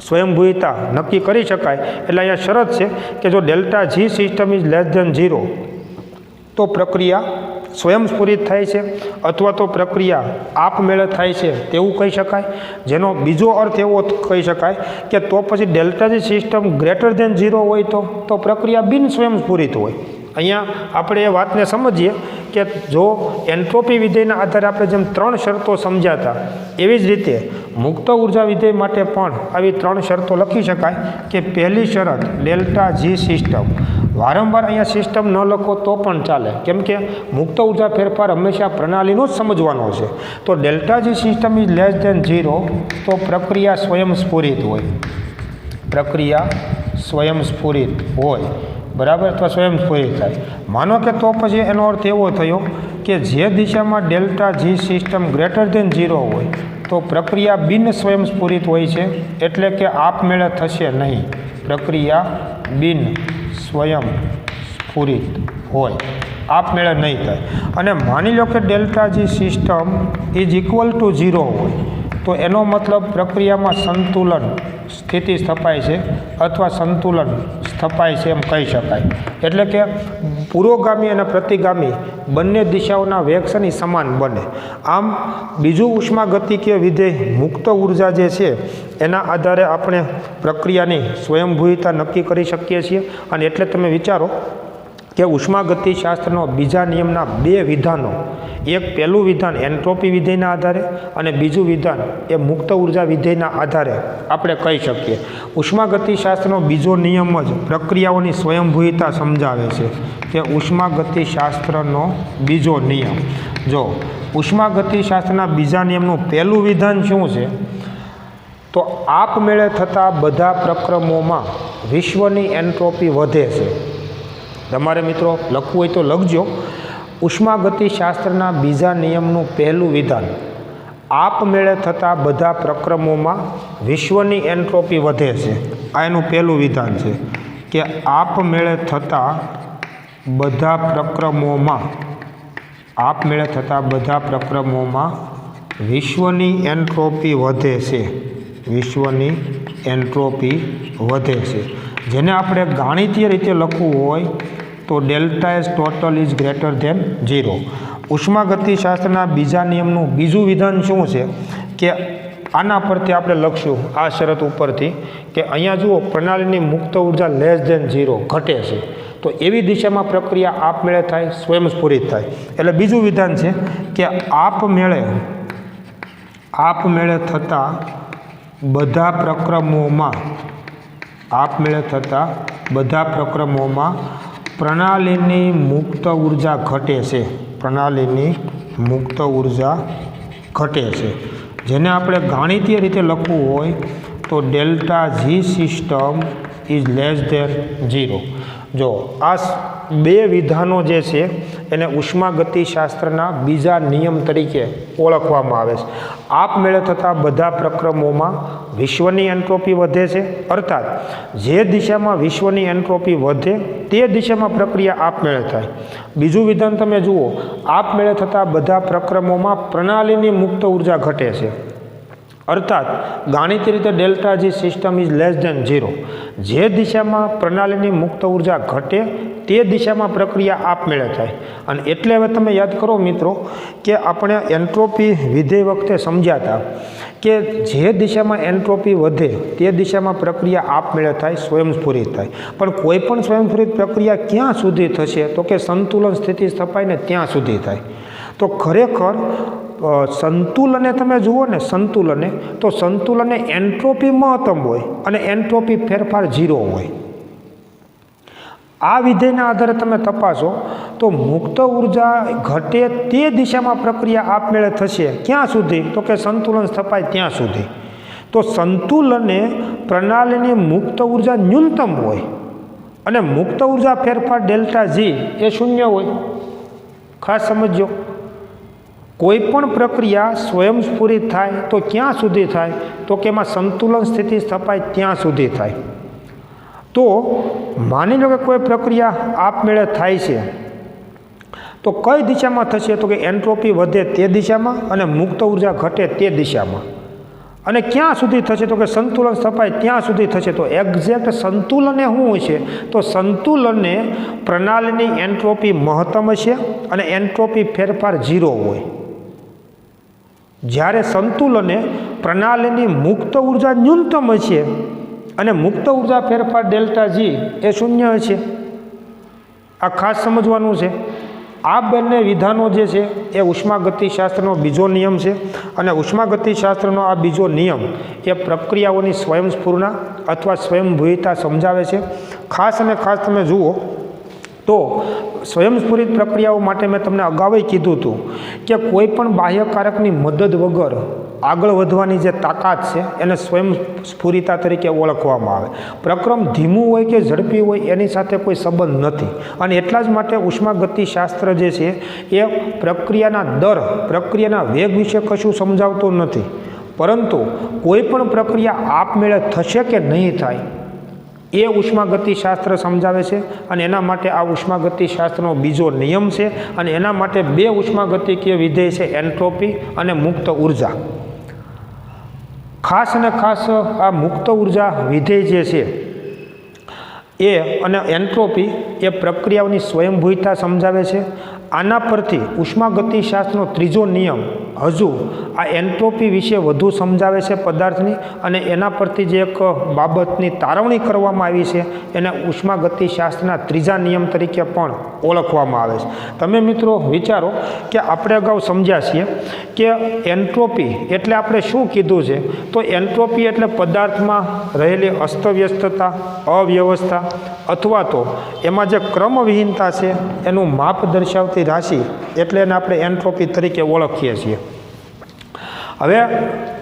સ્વયંભૂયતા નક્કી કરી શકાય. એટલે અહીંયા શરત છે કે જો delta G system is less than 0 તો પ્રક્રિયા સ્વયંસ્ફુરિત થાય છે અથવા તો પ્રક્રિયા આપમેળે થાય છે તેવું કહી શકાય. જેનો બીજો અર્થ એવો કહી શકાય કે તો પછી delta G system greater than 0 હોય તો પ્રક્રિયા બિન સ્વયંસ્ફુરિત હોય. અહીંયા આપણે એ વાતને સમજીએ કે જો એન્ટ્રોપી વિધેયના આધારે આપણે જેમ 3 શરતો સમજ્યા એવી જ રીતે મુક્ત ઉર્જા વિધેય માટે પણ આવી 3 શરતો લખી શકાય. કે પહેલી શરત ડેલ્ટા જી સિસ્ટમ, વારંવાર અહીંયા સિસ્ટમ ન લખો તો પણ ચાલે, કેમ કે મુક્ત ઉર્જા ફેરફાર હંમેશા પ્રણાલીનો જ સમજવાનો છે. તો delta G system is less than 0 તો પ્રક્રિયા સ્વયંસ્ફુરિત હોય, પ્રક્રિયા સ્વયંસ્ફુરિત હોય, બરાબર, અથવા સ્વયંસ્ફુરિત થાય. માનો કે તો પછી એનો અર્થ એવો થયો કે જે દિશામાં delta G system greater than 0 હોય તો પ્રક્રિયા બિન સ્વયંસ્ફુરિત હોય છે, એટલે કે આપમેળે થશે નહીં, પ્રક્રિયા બિન સ્વયંસ્ફુરિત હોય, આપમેળે નહીં થાય. અને માની લો કે delta G system is equal to 0 હોય તો એનો મતલબ પ્રક્રિયામાં સંતુલન સ્થિતિ સ્થપાય છે અથવા સંતુલન સ્થપાય છે એમ કહી શકાય. એટલે કે પુરોગામી અને પ્રતિગામી બંને દિશાઓના વેગ છે ને સમાન બને. આમ બીજું ઉષ્માગતિકીય વિધેય મુક્ત ઉર્જા જે છે એના આધારે આપણે પ્રક્રિયાની સ્વયંભૂયતા નક્કી કરી શકીએ છીએ. અને એટલે તમે વિચારો કે ઉષ્માગતિશાસ્ત્રનો બીજા નિયમના 2 વિધાનો, એક પહેલું વિધાન એન્ટ્રોપી વિધેયના આધારે અને બીજું વિધાન એ મુક્ત ઉર્જા વિધેયના આધારે આપણે કહી શકીએ. ઉષ્માગતિશાસ્ત્રનો બીજો નિયમ જ પ્રક્રિયાઓની સ્વયંભૂયતા સમજાવે છે કે ઉષ્માગતિશાસ્ત્રનો બીજો નિયમ. જો ઉષ્માગતિશાસ્ત્રના બીજા નિયમનું પહેલું વિધાન શું છે તો આપમેળે થતા બધા પ્રક્રમોમાં વિશ્વની એન્ટ્રોપી વધે છે. તમારે મિત્રો લખવું હોય તો લખજો. ઉષ્માગતિશાસ્ત્રના બીજા નિયમનું પહેલું વિધાન આપમેળે થતા બધા પ્રક્રમોમાં વિશ્વની એન્ટ્રોપી વધે છે. આ એનું પહેલું વિધાન છે કે આપમેળે થતા બધા પ્રક્રમોમાં, આપમેળે થતા બધા પ્રક્રમોમાં વિશ્વની એન્ટ્રોપી વધે છે, વિશ્વની એન્ટ્રોપી વધે છે. જેને આપણે ગાણિતીય રીતે લખવું હોય તો delta S total is greater than 0. ઉષ્માગતિશાસ્ત્રના બીજા નિયમનું બીજું વિધાન શું છે કે આના પરથી આપણે લખશું આ શરત ઉપરથી કે અહીંયા જુઓ પ્રણાલીની મુક્ત ઉર્જા લેસ ધેન 0 ઘટે છે તો એવી દિશામાં પ્રક્રિયા આપમેળે થાય, સ્વયંસ્ફુરિત થાય. એટલે બીજું વિધાન છે કે આપમેળે થતા બધા પ્રક્રમોમાં, આપમેળે થતા બધા પ્રક્રમોમાં પ્રણાલીની મુક્ત ઉર્જા ઘટે છે, પ્રણાલીની મુક્ત ઉર્જા ઘટે છે. જેને આપણે ગાણિતીય રીતે લખવું હોય તો delta G system is less than 0. જો આ 2 વિધાનો જે છે એને ઉષ્માગતિશાસ્ત્રના બીજા નિયમ તરીકે ઓળખવામાં આવે છે. આપમેળે થતા બધા પ્રક્રમોમાં વિશ્વની એન્ટ્રોપી વધે છે, અર્થાત જે દિશામાં વિશ્વની એન્ટ્રોપી વધે તે દિશામાં પ્રક્રિયા આપમેળે થાય. બીજું વિધાન તમે જુઓ, આપમેળે થતા બધા પ્રક્રમોમાં પ્રણાલીની મુક્ત ઉર્જા ઘટે છે, અર્થાત ગાણિતીય રીતે delta G system is less than 0. જે દિશામાં પ્રણાલીની મુક્ત ઉર્જા ઘટે તે દિશામાં પ્રક્રિયા આપમેળે થાય. અને એટલે હવે તમે યાદ કરો મિત્રો કે આપણે એન્ટ્રોપી વિધેય વખતે સમજ્યા હતા કે જે દિશામાં એન્ટ્રોપી વધે તે દિશામાં પ્રક્રિયા આપમેળે થાય, સ્વયંસ્ફુરિત થાય. પણ કોઈ પણ સ્વયંસ્ફુરિત પ્રક્રિયા ક્યાં સુધી થશે તો કે સંતુલન સ્થિતિ સ્થપાય ને ત્યાં સુધી થાય. તો ખરેખર સંતુલને તમે જુઓ ને, સંતુલને તો સંતુલને એન્ટ્રોપી મહત્તમ હોય અને એન્ટ્રોપી ફેરફાર 0 હોય. આ વિધેયના આધારે તમે તપાસો તો મુક્ત ઉર્જા ઘટે તે દિશામાં પ્રક્રિયા આપમેળે થશે ક્યાં સુધી તો કે સંતુલન સ્થપાય ત્યાં સુધી. તો સંતુલને પ્રણાલીની મુક્ત ઉર્જા ન્યૂનતમ હોય અને મુક્ત ઉર્જા ફેરફાર ડેલ્ટા જી એ 0 હોય. ખાસ સમજો. કોઈપણ પ્રક્રિયા સ્વયંસ્ફુરિત થાય તો ક્યાં સુધી થાય? તો કે એમાં સંતુલન સ્થિતિ સ્થપાય ત્યાં સુધી થાય. તો માની લો કે કોઈ પ્રક્રિયા આપમેળે થાય છે, તો કઈ દિશામાં થશે? તો કે એન્ટ્રોપી વધે તે દિશામાં અને મુક્ત ઉર્જા ઘટે તે દિશામાં. અને ક્યાં સુધી થશે? તો કે સંતુલન સ્થપાય ત્યાં સુધી થશે. તો એક્ઝેક્ટ સંતુલન એ શું છે? તો સંતુલને પ્રણાલીની એન્ટ્રોપી મહત્તમ છે અને એન્ટ્રોપી ફેરફાર 0 હોય. જ્યારે સંતુલને પ્રણાલીની મુક્ત ઉર્જા ન્યૂનતમ છે અને મુક્ત ઉર્જા ફેરફાર ડેલ્ટા જી એ 0 છે. આ ખાસ સમજવાનું છે. આ બંને વિધાનો જે છે એ ઉષ્માગતિશાસ્ત્રનો બીજો નિયમ છે અને ઉષ્માગતિશાસ્ત્રનો આ બીજો નિયમ એ પ્રક્રિયાઓની સ્વયંસ્ફૂર્ણા અથવા સ્વયંભૂયતા સમજાવે છે. ખાસ અને ખાસ તમે જુઓ તો સ્વયંસ્ફુરિત પ્રક્રિયાઓ માટે મેં તમને અગાઉ કીધું હતું કે કોઈ પણ બાહ્યકારકની મદદ વગર આગળ વધવાની જે તાકાત છે એને સ્વયંસ્ફુરિતા તરીકે ઓળખવામાં આવે. પ્રક્રમ ધીમું હોય કે ઝડપી હોય એની સાથે કોઈ સંબંધ નથી. અને એટલા જ માટે ઉષ્માગતિશાસ્ત્ર જે છે એ પ્રક્રિયાના દર, પ્રક્રિયાના વેગ વિશે કશું સમજાવતો નથી, પરંતુ કોઈ પણ પ્રક્રિયા આપમેળે થશે કે નહીં થાય એ ઉષ્માગતિશાસ્ત્ર સમજાવે છે. અને એના માટે આ ઉષ્માગતિશાસ્ત્રનો બીજો નિયમ છે. અને એના માટે 2 ઉષ્માગતિકીય વિધેય છે, એન્ટ્રોપી અને મુક્ત ઉર્જા. ખાસ અને ખાસ આ મુક્ત ઉર્જા વિધેય જે છે એ અને એન્ટ્રોપી એ પ્રક્રિયાઓની સ્વયંભૂયતા સમજાવે છે. આના પરથી ઉષ્માગતિશાસ્ત્રનો ત્રીજો નિયમ હજુ આ એન્ટ્રોપી વિશે વધુ સમજાવે છે પદાર્થની, અને એના પરથી જે એક બાબતની તારવણી કરવામાં આવી છે એને ઉષ્માગતિશાસ્ત્રના ત્રીજા નિયમ તરીકે પણ ઓળખવામાં આવે છે. તમે મિત્રો વિચારો કે આપણે અગાઉ સમજ્યા છીએ કે એન્ટ્રોપી એટલે આપણે શું કીધું છે? તો એન્ટ્રોપી એટલે પદાર્થમાં રહેલી અસ્તવ્યસ્તતા, અવ્યવસ્થા અથવા તો એમાં જે ક્રમવિહીનતા છે એનું માપ દર્શાવતી રાશિ, એટલે એને આપણે એન્ટ્રોપી તરીકે ઓળખીએ છીએ. હવે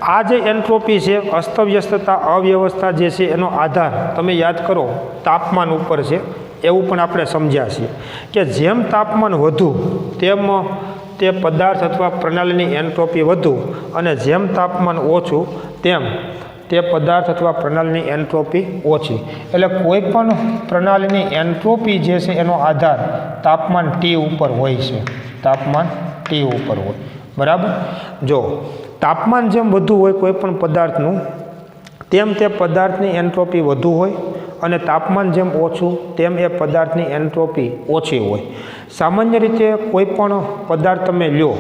આ જે એન્ટ્રોપી છે, અસ્તવ્યસ્તતા, અવ્યવસ્થા જે છે એનો આધાર તમે યાદ કરો તાપમાન ઉપર છે. એવું પણ આપણે સમજ્યા છીએ કે જેમ તાપમાન વધુ તેમ તે પદાર્થ અથવા પ્રણાલીની એન્ટ્રોપી વધુ, અને જેમ તાપમાન ઓછું તેમ તે પદાર્થ અથવા પ્રણાલીની એન્ટ્રોપી ઓછી. એટલે કોઈ પણ પ્રણાલીની એન્ટ્રોપી જે છે એનો આધાર તાપમાન T ઉપર હોય છે. તાપમાન T ઉપર હોય, બરાબર. જો તાપમાન જેમ વધુ હોય કોઈ પણ પદાર્થનું, તેમ તે પદાર્થની એન્ટ્રોપી વધુ હોય, અને તાપમાન જેમ ઓછું તેમ એ પદાર્થની એન્ટ્રોપી ઓછી હોય. સામાન્ય રીતે કોઈ પણ પદાર્થ તમે લ્યો,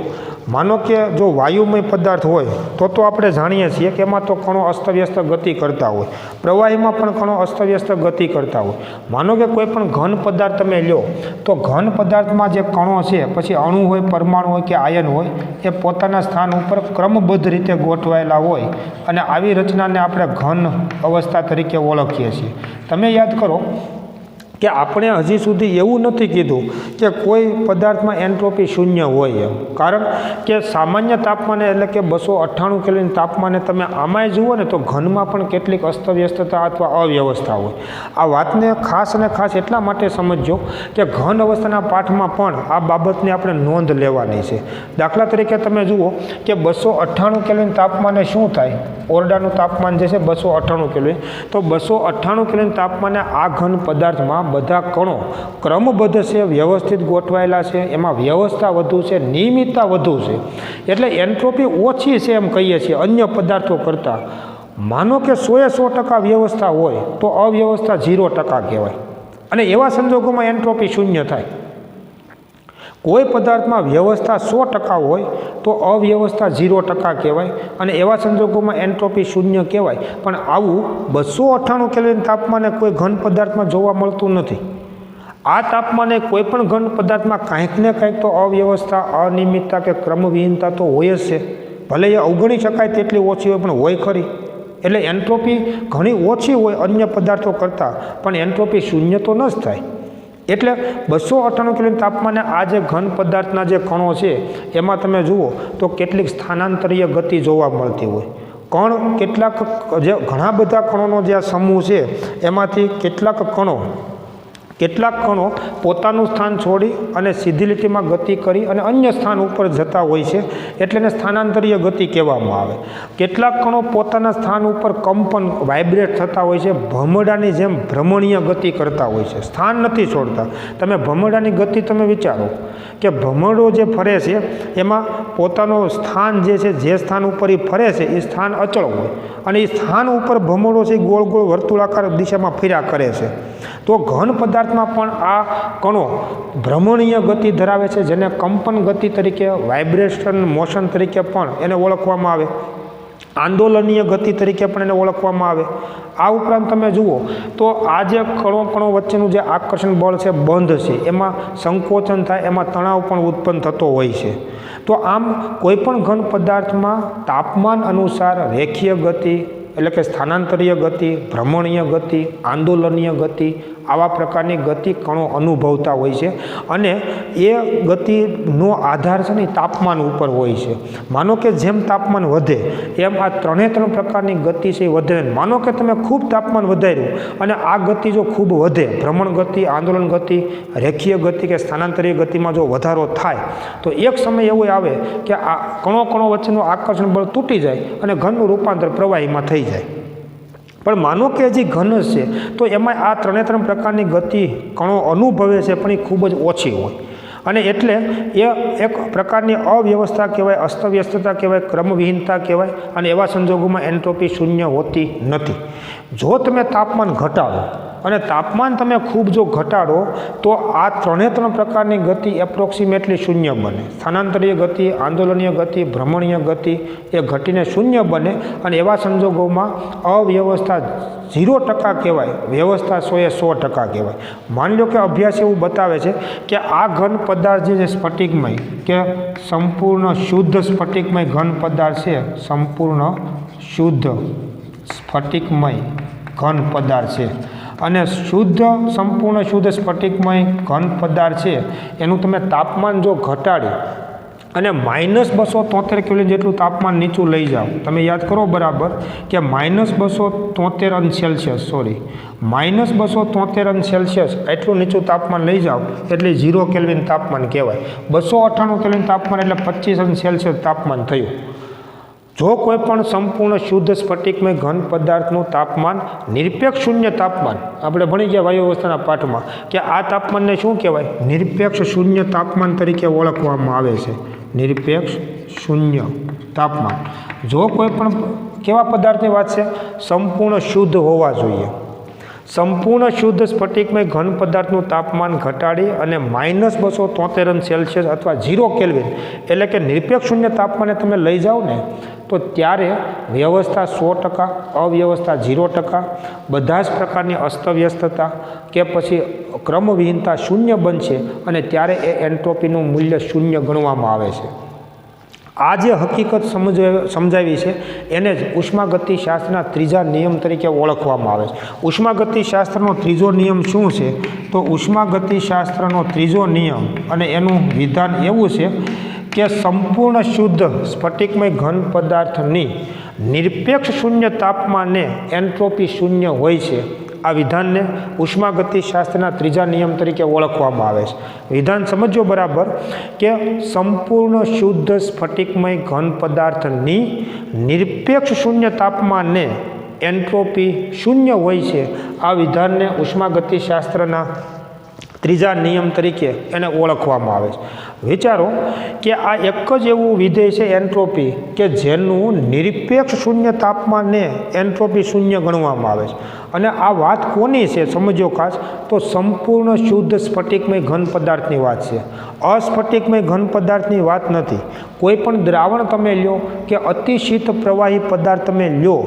માનો કે જો વાયુમય પદાર્થ હોય તો આપણે જાણીએ છીએ કે એમાં તો કણો અસ્તવ્યસ્ત ગતિ કરતા હોય, પ્રવાહીમાં પણ કણો અસ્તવ્યસ્ત ગતિ કરતા હોય. માનો કે કોઈ પણ ઘન પદાર્થ તમે લ્યો તો ઘન પદાર્થમાં જે કણો છે, પછી અણુ હોય, પરમાણુ હોય કે આયન હોય, એ પોતાના સ્થાન ઉપર ક્રમબદ્ધ રીતે ગોઠવાયેલા હોય, અને આવી રચનાને આપણે ઘન અવસ્થા તરીકે ઓળખીએ છીએ. તમે યાદ કરો કે આપણે હજી સુધી એવું નથી કીધું કે કોઈ પદાર્થમાં એન્ટ્રોપી 0 હોય એમ. કારણ કે સામાન્ય તાપમાને એટલે કે 298 કેલ્વિન તાપમાને તમે આમાંય જુઓ ને તો ઘનમાં પણ કેટલીક અસ્તવ્યસ્તતા અથવા અવ્યવસ્થા હોય. આ વાતને ખાસ અને ખાસ એટલા માટે સમજજો કે ઘન અવસ્થાના પાઠમાં પણ આ બાબતની આપણે નોંધ લેવાની છે. દાખલા તરીકે તમે જુઓ કે 298 કેલ્વિન તાપમાને શું થાય? ઓરડાનું તાપમાન જે છે 298 કેલ્વિન, તો 298 કેલ્વિન તાપમાને આ ઘન પદાર્થમાં બધા કણો ક્રમબદ્ધ છે, વ્યવસ્થિત ગોઠવાયેલા છે, એમાં વ્યવસ્થા વધુ છે, નિયમિતતા વધુ છે, એટલે એન્ટ્રોપી ઓછી છે એમ કહીએ છીએ અન્ય પદાર્થો કરતાં. માનો કે 100% વ્યવસ્થા હોય તો અવ્યવસ્થા 0% કહેવાય, અને એવા સંજોગોમાં એન્ટ્રોપી 0 થાય. કોઈ પદાર્થમાં વ્યવસ્થા 100% હોય તો અવ્યવસ્થા 0% કહેવાય, અને એવા સંજોગોમાં એન્ટ્રોપી 0 કહેવાય. પણ આવું 298 કેલ્વિન તાપમાને કોઈ ઘન પદાર્થમાં જોવા મળતું નથી. આ તાપમાને કોઈ પણ ઘન પદાર્થમાં કાંઈક ને કાંઈક તો અવ્યવસ્થા, અનિયમિતતા કે ક્રમવિહીનતા તો હોય જ છે. ભલે એ અવગણી શકાય તેટલી ઓછી હોય, પણ હોય ખરી. એટલે એન્ટ્રોપી ઘણી ઓછી હોય અન્ય પદાર્થો કરતાં, પણ એન્ટ્રોપી 0 તો ન જ થાય. એટલે 298 કેલ્વિન તાપમાને આ જે ઘન પદાર્થના જે કણો છે એમાં તમે જુઓ તો કેટલીક સ્થાનાંતરીય ગતિ જોવા મળતી હોય. કણ કેટલાક જે ઘણા બધા કણોનો જે આ સમૂહ છે એમાંથી કેટલાક કણો કેટલાક કણો પોતાનું સ્થાન છોડી અને સીધી લીટીમાં ગતિ કરી અને અન્ય સ્થાન ઉપર જતા હોય છે, એટલે એને સ્થાનાંતરીય ગતિ કહેવામાં આવે. કેટલાક કણો પોતાના સ્થાન ઉપર કંપન વાઇબ્રેટ થતા હોય છે, ભમરડાની જેમ ભ્રમણીય ગતિ કરતા હોય છે, સ્થાન નથી છોડતા. તમે ભમરડાની ગતિ તમે વિચારો કે ભમરડો જે ફરે છે એમાં પોતાનું સ્થાન જે સ્થાન ઉપર એ ફરે છે એ સ્થાન અચળ હોય અને એ સ્થાન ઉપર ભમરડો છે ગોળ ગોળ વર્તુળાકાર દિશામાં ફર્યા કરે છે. તો ઘન પદાર્થમાં પણ આ કણો ભ્રમણીય ગતિ ધરાવે છે, જેને કંપન ગતિ તરીકે, વાઇબ્રેશન મોશન તરીકે પણ એને ઓળખવામાં આવે, આંદોલનીય ગતિ તરીકે પણ એને ઓળખવામાં આવે. આ ઉપરાંત તમે જુઓ તો આ જે કણો વચ્ચેનું જે આકર્ષણ બળ છે, બંધ છે, એમાં સંકોચન થાય, એમાં તણાવ પણ ઉત્પન્ન થતો હોય છે. તો આમ કોઈપણ ઘન પદાર્થમાં તાપમાન અનુસાર રેખીય ગતિ એટલે કે સ્થાનાંતરીય ગતિ, ભ્રમણીય ગતિ, આંદોલનીય ગતિ, આવા પ્રકારની ગતિ કણો અનુભવતા હોય છે અને એ ગતિનો આધાર છે ને તાપમાન ઉપર હોય છે. માનો કે જેમ તાપમાન વધે એમ આ ત્રણે પ્રકારની ગતિ છે એ વધે. માનો કે તમે ખૂબ તાપમાન વધાર્યું અને આ ગતિ જો ખૂબ વધે, ભ્રમણ ગતિ, આંદોલન ગતિ, રેખીય ગતિ કે સ્થાનાંતરીય ગતિમાં જો વધારો થાય તો એક સમય એવો આવે કે આ કણો વચ્ચેનું આકર્ષણ બળ તૂટી જાય અને ઘનનું રૂપાંતર પ્રવાહીમાં થઈ જાય. પણ માનો કે હજી ઘન છે તો એમાં આ ત્રણે પ્રકારની ગતિ કણો અનુભવે છે પણ એ ખૂબ જ ઓછી હોય અને એટલે એ એક પ્રકારની અવ્યવસ્થા કહેવાય, અસ્તવ્યસ્તતા કહેવાય, ક્રમવિહીનતા કહેવાય અને એવા સંજોગોમાં એન્ટ્રોપી શૂન્ય હોતી નથી. જો તમે તાપમાન ઘટાડો અને તાપમાન તમે ખૂબ જો ઘટાડો તો આ ત્રણે પ્રકારની ગતિ એપ્રોક્સિમેટલી શૂન્ય બને. સ્થાનાંતરીય ગતિ, આંદોલનીય ગતિ, ભ્રમણીય ગતિ એ ઘટીને શૂન્ય બને અને એવા સંજોગોમાં અવ્યવસ્થા 0% કહેવાય, વ્યવસ્થા 100% કહેવાય. માની લો કે અભ્યાસ એવું બતાવે છે કે આ ઘન પદાર્થ જે સ્ફટિકમય કે સંપૂર્ણ શુદ્ધ સ્ફટિકમય ઘન પદાર્થ છે, સંપૂર્ણ શુદ્ધ સ્ફટિકમય ઘન પદાર્થ છે અને સંપૂર્ણ શુદ્ધ સ્ફટિકમય ઘન પદાર્થ છે એનું તમે તાપમાન જો ઘટાડી અને -273 કેલ્વિન જેટલું તાપમાન નીચું લઈ જાઓ, તમે યાદ કરો બરાબર કે -273 સેલ્સિયસ -273 સેલ્સિયસ એટલું નીચું તાપમાન લઈ જાઓ એટલે 0 કેલ્વિન તાપમાન કહેવાય. 298 કેલ્વિન તાપમાન એટલે 25 સેલ્સિયસ તાપમાન થયું. જો કોઈ પણ સંપૂર્ણ શુદ્ધ સ્ફટિકમય ઘન પદાર્થનું તાપમાન નિરપેક્ષ શૂન્ય તાપમાન, આપણે ભણી ગયા વાયુ અવસ્થાના પાઠમાં કે આ તાપમાનને શું કહેવાય? નિરપેક્ષ શૂન્ય તાપમાન તરીકે ઓળખવામાં આવે છે. નિરપેક્ષ શૂન્ય તાપમાન. જો કોઈ પણ કેવા પદાર્થની વાત છે? સંપૂર્ણ શુદ્ધ હોવા જોઈએ. સંપૂર્ણ શુદ્ધ સ્ફટિકમય ઘન પદાર્થનું તાપમાન ઘટાડી અને -273 સેલ્સિયસ અથવા 0 કેલ્વિન એટલે કે નિરપેક્ષ શૂન્ય તાપમાને તમે લઈ જાઓ ને તો ત્યારે વ્યવસ્થા 100%, અવ્યવસ્થા 0%, બધા જ પ્રકારની અસ્તવ્યસ્તતા કે પછી ક્રમવિહીનતા શૂન્ય બનશે અને ત્યારે એ એન્ટ્રોપીનું મૂલ્ય શૂન્ય ગણવામાં આવે છે. આ જે હકીકત સમજાવી છે એને જ ઉષ્માગતિશાસ્ત્રના ત્રીજા નિયમ તરીકે ઓળખવામાં આવે છે. ઉષ્માગતિશાસ્ત્રનો ત્રીજો નિયમ શું છે? તો ઉષ્માગતિશાસ્ત્રનો ત્રીજો નિયમ અને એનું વિધાન એવું છે કે સંપૂર્ણ શુદ્ધ સ્ફટિકમય ઘન પદાર્થની નિરપેક્ષ શૂન્ય તાપમાને એન્ટ્રોપી શૂન્ય હોય છે. આ વિધાનને ઉષ્માગતિશાસ્ત્રના ત્રીજા નિયમ તરીકે ઓળખવામાં આવે છે. વિધાન સમજો બરાબર કે સંપૂર્ણ શુદ્ધ સ્ફટિકમય ઘન પદાર્થની નિરપેક્ષ શૂન્ય તાપમાને એન્ટ્રોપી શૂન્ય હોય છે. આ વિધાનને ઉષ્માગતિશાસ્ત્રના ત્રીજા નિયમ તરીકે એને ઓળખવામાં આવે છે. વિચારો કે આ એક જ એવું વિધેય છે એન્ટ્રોપી કે જેનું નિરપેક્ષ શૂન્ય તાપમાને એન્ટ્રોપી શૂન્ય ગણવામાં આવે છે અને આ વાત કોની છે સમજો ખાસ, તો સંપૂર્ણ શુદ્ધ સ્ફટિકમય ઘન પદાર્થની વાત છે. અસ્ફટિકમય ઘન પદાર્થની વાત નથી. કોઈ પણ દ્રાવણ તમે લ્યો કે અતિશીત પ્રવાહી પદાર્થ તમે લ્યો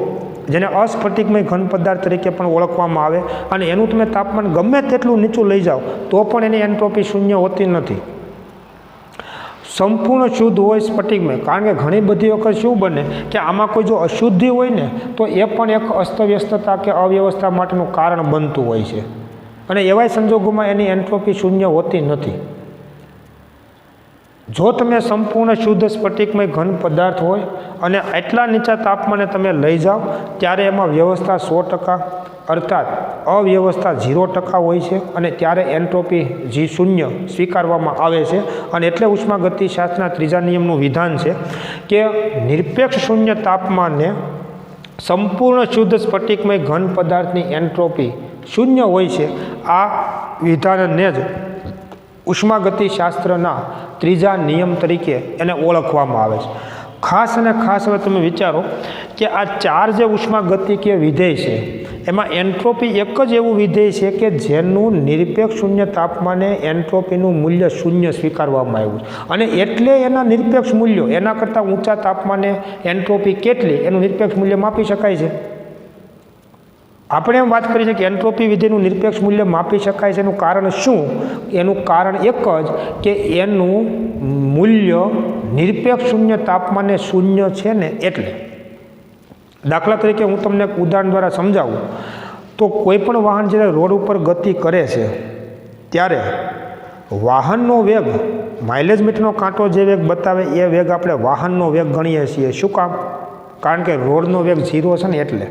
જેને અસ્ફટિકમય ઘન પદાર્થ તરીકે પણ ઓળખવામાં આવે અને એનું તમે તાપમાન ગમે તેટલું નીચું લઈ જાઓ તો પણ એની એન્ટ્રોપી શૂન્ય હોતી નથી. સંપૂર્ણ શુદ્ધ હોય સ્ફટિકમય, કારણ કે ઘણી બધી વખત શું બને કે આમાં કોઈ જો અશુદ્ધિ હોય ને તો એ પણ એક અસ્તવ્યસ્તતા કે અવ્યવસ્થા માટેનું કારણ બનતું હોય છે અને એવા સંજોગોમાં એની એન્ટ્રોપી શૂન્ય હોતી નથી. જો તમે સંપૂર્ણ શુદ્ધ સ્ફટિકમય ઘન પદાર્થ હોય અને એટલા નીચા તાપમાને તમે લઈ જાઓ ત્યારે એમાં વ્યવસ્થા 100% અર્થાત અવ્યવસ્થા 0% હોય છે અને ત્યારે એન્ટ્રોપી G શૂન્ય સ્વીકારવામાં આવે છે અને એટલે ઉષ્માગતિશાસ્ત્રના ત્રીજા નિયમનું વિધાન છે કે નિરપેક્ષ શૂન્ય તાપમાને સંપૂર્ણ શુદ્ધ સ્ફટિકમય ઘન પદાર્થની એન્ટ્રોપી શૂન્ય હોય છે. આ વિધાનને જ ઉષ્માગતિશાસ્ત્રના ત્રીજા નિયમ તરીકે એને ઓળખવામાં આવે છે. ખાસ અને ખાસ હવે તમે વિચારો કે આ ચાર જે ઉષ્માગતિકીય વિધેય છે એમાં એન્ટ્રોપી એક જ એવું વિધેય છે કે જેનું નિરપેક્ષ શૂન્ય તાપમાને એન્ટ્રોપીનું મૂલ્ય શૂન્ય સ્વીકારવામાં આવ્યું છે અને એટલે એના નિરપેક્ષ મૂલ્યો એના કરતાં ઊંચા તાપમાને એન્ટ્રોપી કેટલી એનું નિરપેક્ષ મૂલ્ય માપી શકાય છે. આપણે એમ વાત કરી છે કે એન્ટ્રોપી વિધેયનું નિરપેક્ષ મૂલ્ય માપી શકાય છે. એનું કારણ શું? એનું કારણ એક જ કે એનું મૂલ્ય નિરપેક્ષ શૂન્ય તાપમાને શૂન્ય છે ને એટલે. દાખલા તરીકે હું તમને એક ઉદાહરણ દ્વારા સમજાવું તો કોઈ પણ વાહન જ્યારે રોડ ઉપર ગતિ કરે છે ત્યારે વાહનનો વેગ માઇલેજ મીટરનો કાંટો જે વેગ બતાવે એ વેગ આપણે વાહનનો વેગ ગણીએ છીએ. શું કામ? કારણ કે રોડનો વેગ 0 છે ને એટલે.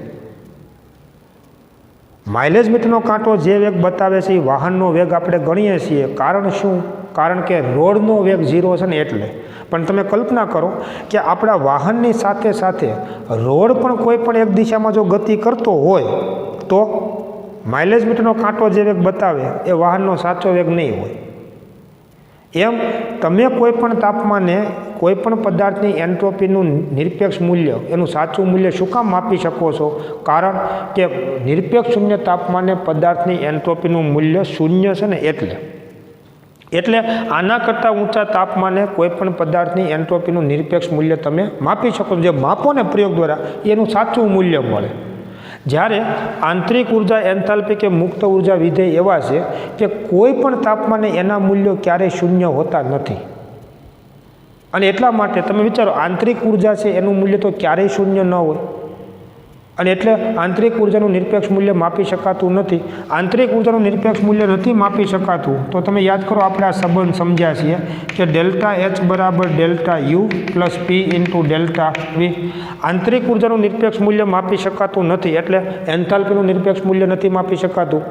માઇલેજ મીટરનો કાંટો જે વેગ બતાવે છે એ વાહનનો વેગ આપણે ગણીએ છીએ. કારણ શું? કારણ કે રોડનો વેગ 0 છે ને એટલે. પણ તમે કલ્પના કરો કે આપણા વાહનની સાથે સાથે રોડ પણ કોઈ પણ એક દિશામાં જો ગતિ કરતો હોય તો માઇલેજ મીટરનો કાંટો જે વેગ બતાવે એ વાહનનો સાચો વેગ નહીં હોય. એમ તમે કોઈ પણ તાપમાને કોઈ પણ પદાર્થની એન્ટ્રોપીનું નિરપેક્ષ મૂલ્ય એનું સાચું મૂલ્ય શું કામ માપી શકો છો? કારણ કે નિરપેક્ષ શૂન્ય તાપમાને પદાર્થની એન્ટ્રોપીનું મૂલ્ય શૂન્ય છે ને એટલે આના કરતાં ઊંચા તાપમાને કોઈ પણ પદાર્થની એન્ટ્રોપીનું નિરપેક્ષ મૂલ્ય તમે માપી શકો. જે માપો ને પ્રયોગ દ્વારા એનું સાચું મૂલ્ય મળે. જ્યારે આંતરિક ઉર્જા એન્થાલ્પી કે મુક્ત ઉર્જા વિધેય એવા છે કે કોઈ પણ તાપમાને એના મૂલ્યો ક્યારેય શૂન્ય હોતા નથી અને એટલા માટે તમે વિચારો આંતરિક ઉર્જા છે એનું મૂલ્ય તો ક્યારેય શૂન્ય ન હોય અને એટલે આંતરિક ઉર્જાનું નિરપેક્ષ મૂલ્ય માપી શકાતું નથી. આંતરિક ઉર્જાનું નિરપેક્ષ મૂલ્ય નથી માપી શકાતું તો તમે યાદ કરો આપણે આ સંબંધ સમજ્યા છીએ કે ડેલ્ટા H બરાબર delta U plus P into delta V. આંતરિક ઉર્જાનું નિરપેક્ષ મૂલ્ય માપી શકાતું નથી એટલે એન્થાલ્પીનું નિરપેક્ષ મૂલ્ય નથી માપી શકાતું.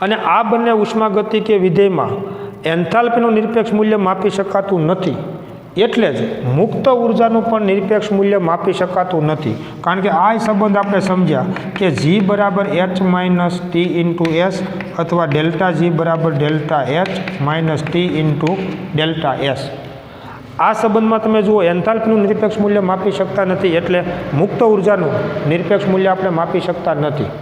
અને આ બંને ઉષ્માગતિકીય વિધેયમાં એન્થાલ્પીનું નિરપેક્ષ મૂલ્ય માપી શકાતું નથી એટલે જ મુક્ત ઉર્જાનું પણ નિરપેક્ષ મૂલ્ય માપી શકાતું નથી. કારણ કે આ સંબંધ આપણે સમજ્યા કે G બરાબર H minus T into S અથવા ડેલ્ટા G બરાબર delta H minus T into delta S. આ સંબંધમાં તમે જુઓ એન્થાલ્પીનું નિરપેક્ષ મૂલ્ય માપી શકતા નથી એટલે મુક્ત ઉર્જાનું નિરપેક્ષ મૂલ્ય આપણે માપી શકતા નથી.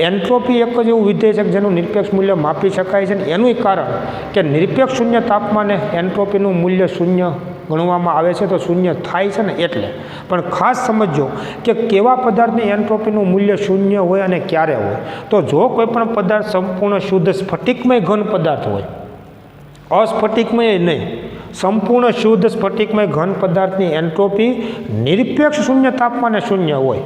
એન્ટ્રોપી એક જ એવું વિધેય છે કે જેનું નિરપેક્ષ મૂલ્ય માપી શકાય છે ને એનું કારણ કે નિરપેક્ષ શૂન્ય તાપમાને એન્ટ્રોપીનું મૂલ્ય શૂન્ય ગણવામાં આવે છે તો શૂન્ય થાય છે ને એટલે. પણ ખાસ સમજો કે કેવા પદાર્થની એન્ટ્રોપીનું મૂલ્ય શૂન્ય હોય અને ક્યારે હોય. તો જો કોઈ પણ પદાર્થ સંપૂર્ણ શુદ્ધ સ્ફટિકમય ઘન પદાર્થ હોય, અસ્ફટિકમય નહીં, સંપૂર્ણ શુદ્ધ સ્ફટિકમય ઘન પદાર્થની એન્ટ્રોપી નિરપેક્ષ શૂન્ય તાપમાને શૂન્ય હોય.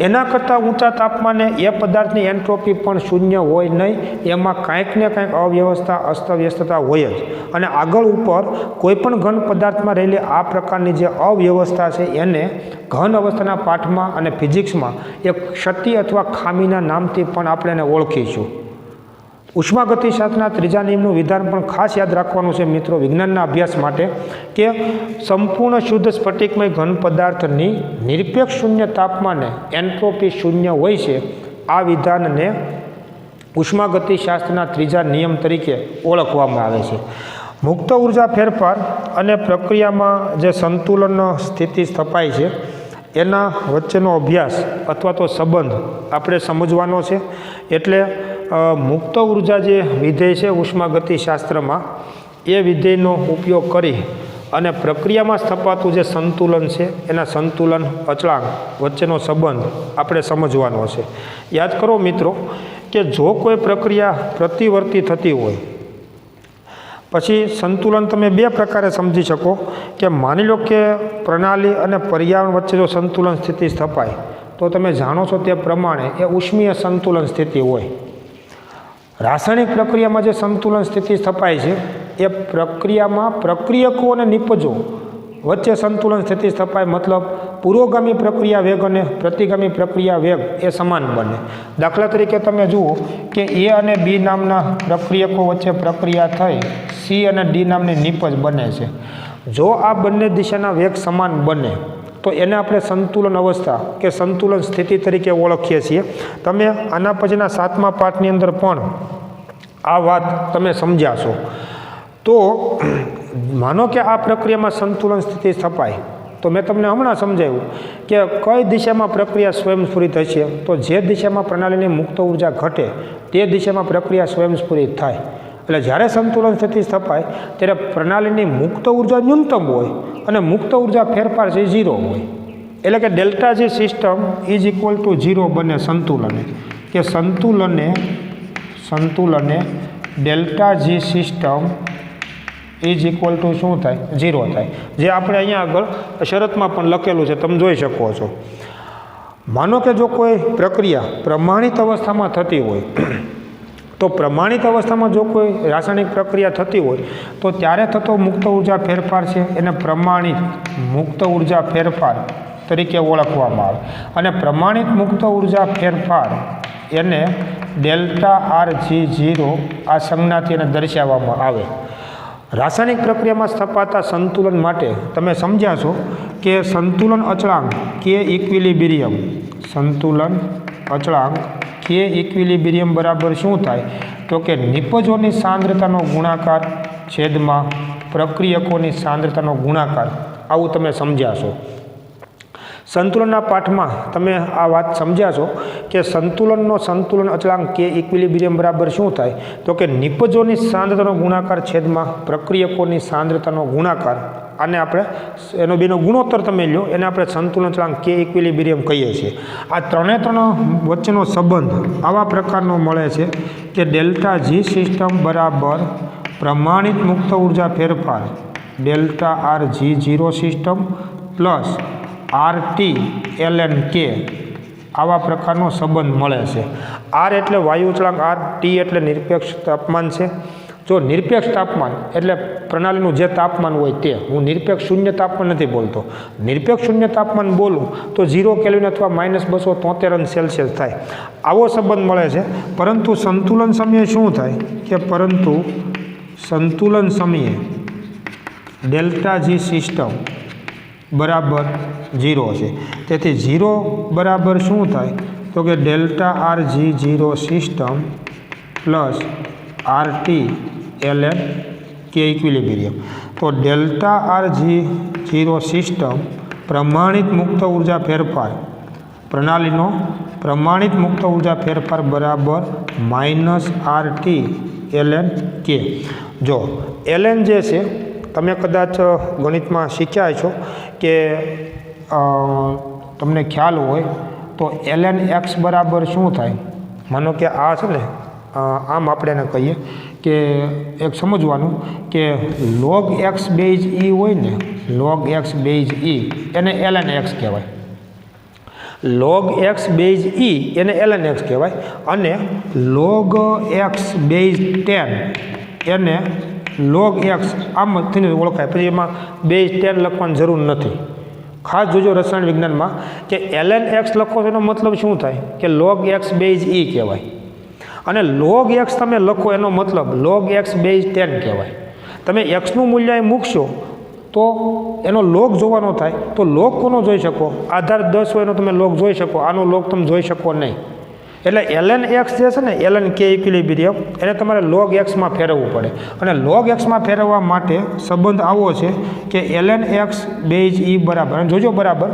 એના કરતાં ઊંચા તાપમાને એ પદાર્થની એન્ટ્રોપી પણ શૂન્ય હોય નહીં. એમાં કાંઈક ને કાંઈક અવ્યવસ્થા અસ્તવ્યસ્તતા હોય જ. અને આગળ ઉપર કોઈપણ ઘન પદાર્થમાં રહેલી આ પ્રકારની જે અવ્યવસ્થા છે એને ઘન અવસ્થાના પાઠમાં અને ફિઝિક્સમાં એક ક્ષતિ અથવા ખામીના નામથી પણ આપણે એને ઓળખીશું. ઉષ્માગતિશાસ્ત્રના ત્રીજા નિયમનું વિધાન પણ ખાસ યાદ રાખવાનું છે મિત્રો વિજ્ઞાનના અભ્યાસ માટે કે સંપૂર્ણ શુદ્ધ સ્ફટિકમય ઘન પદાર્થની નિરપેક્ષ શૂન્ય તાપમાને એન્ટ્રોપી શૂન્ય હોય છે. આ વિધાનને ઉષ્માગતિશાસ્ત્રના ત્રીજા નિયમ તરીકે ઓળખવામાં આવે છે. મુક્ત ઉર્જા ફેરફાર અને પ્રક્રિયામાં જે સંતુલન સ્થિતિ સ્થપાય છે એના વચ્ચેનો અભ્યાસ અથવા તો સંબંધ આપણે સમજવાનો છે. એટલે મુક્ત ઉર્જા જે વિધેય છે ઉષ્માગતિશાસ્ત્રમાં એ વિધેયનો ઉપયોગ કરી અને પ્રક્રિયામાં સ્થપાતું જે સંતુલન છે એના સંતુલન અચળાંક વચ્ચેનો સંબંધ આપણે સમજવાનો છે. યાદ કરો મિત્રો કે જો કોઈ પ્રક્રિયા પ્રતિવર્તી થતી હોય પછી સંતુલન તમે બે પ્રકારે સમજી શકો કે માની લો કે પ્રણાલી અને પર્યાવરણ વચ્ચે જો સંતુલન સ્થિતિ સ્થપાય તો તમે જાણો છો તે પ્રમાણે એ ઉષ્મીય સંતુલન સ્થિતિ હોય. રાસાયણિક પ્રક્રિયામાં જે સંતુલન સ્થિતિ સ્થપાય છે એ પ્રક્રિયામાં પ્રક્રિયકો અને નિપજો વચ્ચે સંતુલન સ્થિતિ સ્થપાય, મતલબ પુરોગામી પ્રક્રિયા વેગ અને પ્રતિગામી પ્રક્રિયા વેગ એ સમાન બને. દાખલા તરીકે તમે જુઓ કે એ અને બી નામના પ્રક્રિયકો વચ્ચે પ્રક્રિયા થઈ સી અને ડી નામની નિપજ બને છે. જો આ બંને દિશાના વેગ સમાન બને તો એને આપણે સંતુલન અવસ્થા કે સંતુલન સ્થિતિ તરીકે ઓળખીએ છીએ. તમે આના પછીના 7મા પાઠની અંદર પણ આ વાત તમે સમજાશો. તો માનો કે આ પ્રક્રિયામાં સંતુલન સ્થિતિ સ્થપાય તો મેં તમને હમણાં સમજાવ્યું કે કઈ દિશામાં પ્રક્રિયા સ્વયંસ્ફુરિત થશે, તો જે દિશામાં પ્રણાલીની મુક્ત ઉર્જા ઘટે તે દિશામાં પ્રક્રિયા સ્વયંસ્ફુરિત થાય. એટલે જ્યારે સંતુલન સ્થિતિ સ્થપાય ત્યારે પ્રણાલીની મુક્ત ઉર્જા ન્યૂનતમ હોય અને મુક્ત ઉર્જા ફેરફાર છે 0 હોય. એટલે કે delta G system is equal to 0 બને સંતુલને, કે સંતુલને delta G system is equal to શું થાય? 0 થાય. જે આપણે અહીંયા આગળ શરતમાં પણ લખેલું છે, તમે જોઈ શકો છો. માનો કે જો કોઈ પ્રક્રિયા પ્રમાણિત અવસ્થામાં થતી હોય તો પ્રમાણિત અવસ્થામાં જો કોઈ રાસાયણિક પ્રક્રિયા થતી હોય તો ત્યારે થતો મુક્ત ઉર્જા ફેરફાર છે એને પ્રમાણિત મુક્ત ઉર્જા ફેરફાર તરીકે ઓળખવામાં આવે. અને પ્રમાણિત મુક્ત ઉર્જા ફેરફાર એને ડેલ્ટા આર જી 0 આ સંજ્ઞાથી એને દર્શાવવામાં આવે. રાસાયણિક પ્રક્રિયામાં સ્થપાતા સંતુલન માટે તમે સમજ્યા છો કે સંતુલન અચળાંક કે ઇક્વિલિબ્રિયમ, સંતુલન અચળાંક કે ઇક્વિલિબ્રિયમ બરાબર શું થાય? તો કે નિપજોની સાંદ્રતાનો ગુણાકાર છેદમાં પ્રક્રિયકોની સાંદ્રતાનો ગુણાકાર. આવું તમે સમજ્યા છો. સંતુલનના પાઠમાં તમે આ વાત સમજ્યા છો કે સંતુલનનો સંતુલન અચળાંક કે ઇક્વિલિબ્રિયમ બરાબર શું થાય? તો કે નિપજોની સાંદ્રતાનો ગુણાકાર છેદમાં પ્રક્રિયકોની સાંદ્રતાનો ગુણાકાર. આને આપણે એનો બેનો ગુણોત્તર તમે લો એને આપણે સંતુલન અચળાંક કે ઇક્વિલિબ્રિયમ કહીએ છીએ. આ ત્રણે વચ્ચેનો સંબંધ આવા પ્રકારનો મળે છે કે ડેલ્ટા જી સિસ્ટમ બરાબર પ્રમાણિત મુક્ત ઉર્જા ફેરફાર delta R G 0 system plus R T L N K, આવા પ્રકારનો સંબંધ મળે છે. આર એટલે વાયુ અચળાંક, આર ટી એટલે નિરપેક્ષ તાપમાન છે. જો નિરપેક્ષ તાપમાન એટલે પ્રણાલીનું જે તાપમાન હોય તે, હું નિરપેક્ષ શૂન્ય તાપમાન નથી બોલતો. નિરપેક્ષ શૂન્ય તાપમાન બોલું તો 0 કેલ્વિન અથવા -273 થાય. આવો સંબંધ મળે છે. પરંતુ સંતુલન સમયે શું થાય કે સંતુલન સમયે ડેલ્ટા જી સિસ્ટમ બરાબર 0 છે. તેથી 0 બરાબર શું થાય? તો કે delta R G 0 system plus R T L N K equilibrium. તો ડેલ્ટા આર જી 0 સિસ્ટમ પ્રમાણિત મુક્ત ઉર્જા ફેરફાર, પ્રણાલીનો પ્રમાણિત મુક્ત ઉર્જા ફેરફાર બરાબર -આર ટી એલ એન કે. જો એલ એન જે છે તમે કદાચ ગણિતમાં શીખ્યા છો કે તમને ખ્યાલ હોય તો એલ એન એક્સ બરાબર શું થાય? માનો કે આ છે ને આમ આપણે એને કહીએ કે એક સમજવાનું કે log x બેઝ e હોય ને, log x બેઝ e એને ln x કહેવાય. log x બેઝ e એને ln x કહેવાય. અને log x બેઝ 10 એને log x આમથી ઓળખાય. પછી એમાં બેઝ 10 લખવાની જરૂર નથી. ખાસ જોજો રસાયણ વિજ્ઞાનમાં કે ln x લખો તો એનો મતલબ શું થાય કે log x બેઝ e કહેવાય. અને log x તમે લખો એનો મતલબ log x બેઝ 10 કહેવાય. તમે xનું મૂલ્ય અહીં મૂકશો તો એનો log જોવાનો થાય. તો log કોનો જોઈ શકો? આધાર 10 હોય એનો તમે log જોઈ શકો. આનો log તમે જોઈ શકો નહીં. એટલે ln x જે છે ને ln કે ઇક્વિલિબ્રિયમ એને તમારે log x માં ફેરવવું પડે. અને log x માં ફેરવવા માટે સંબંધ આવો છે કે ln x બેઝ e બરાબર, અને જોજો બરાબર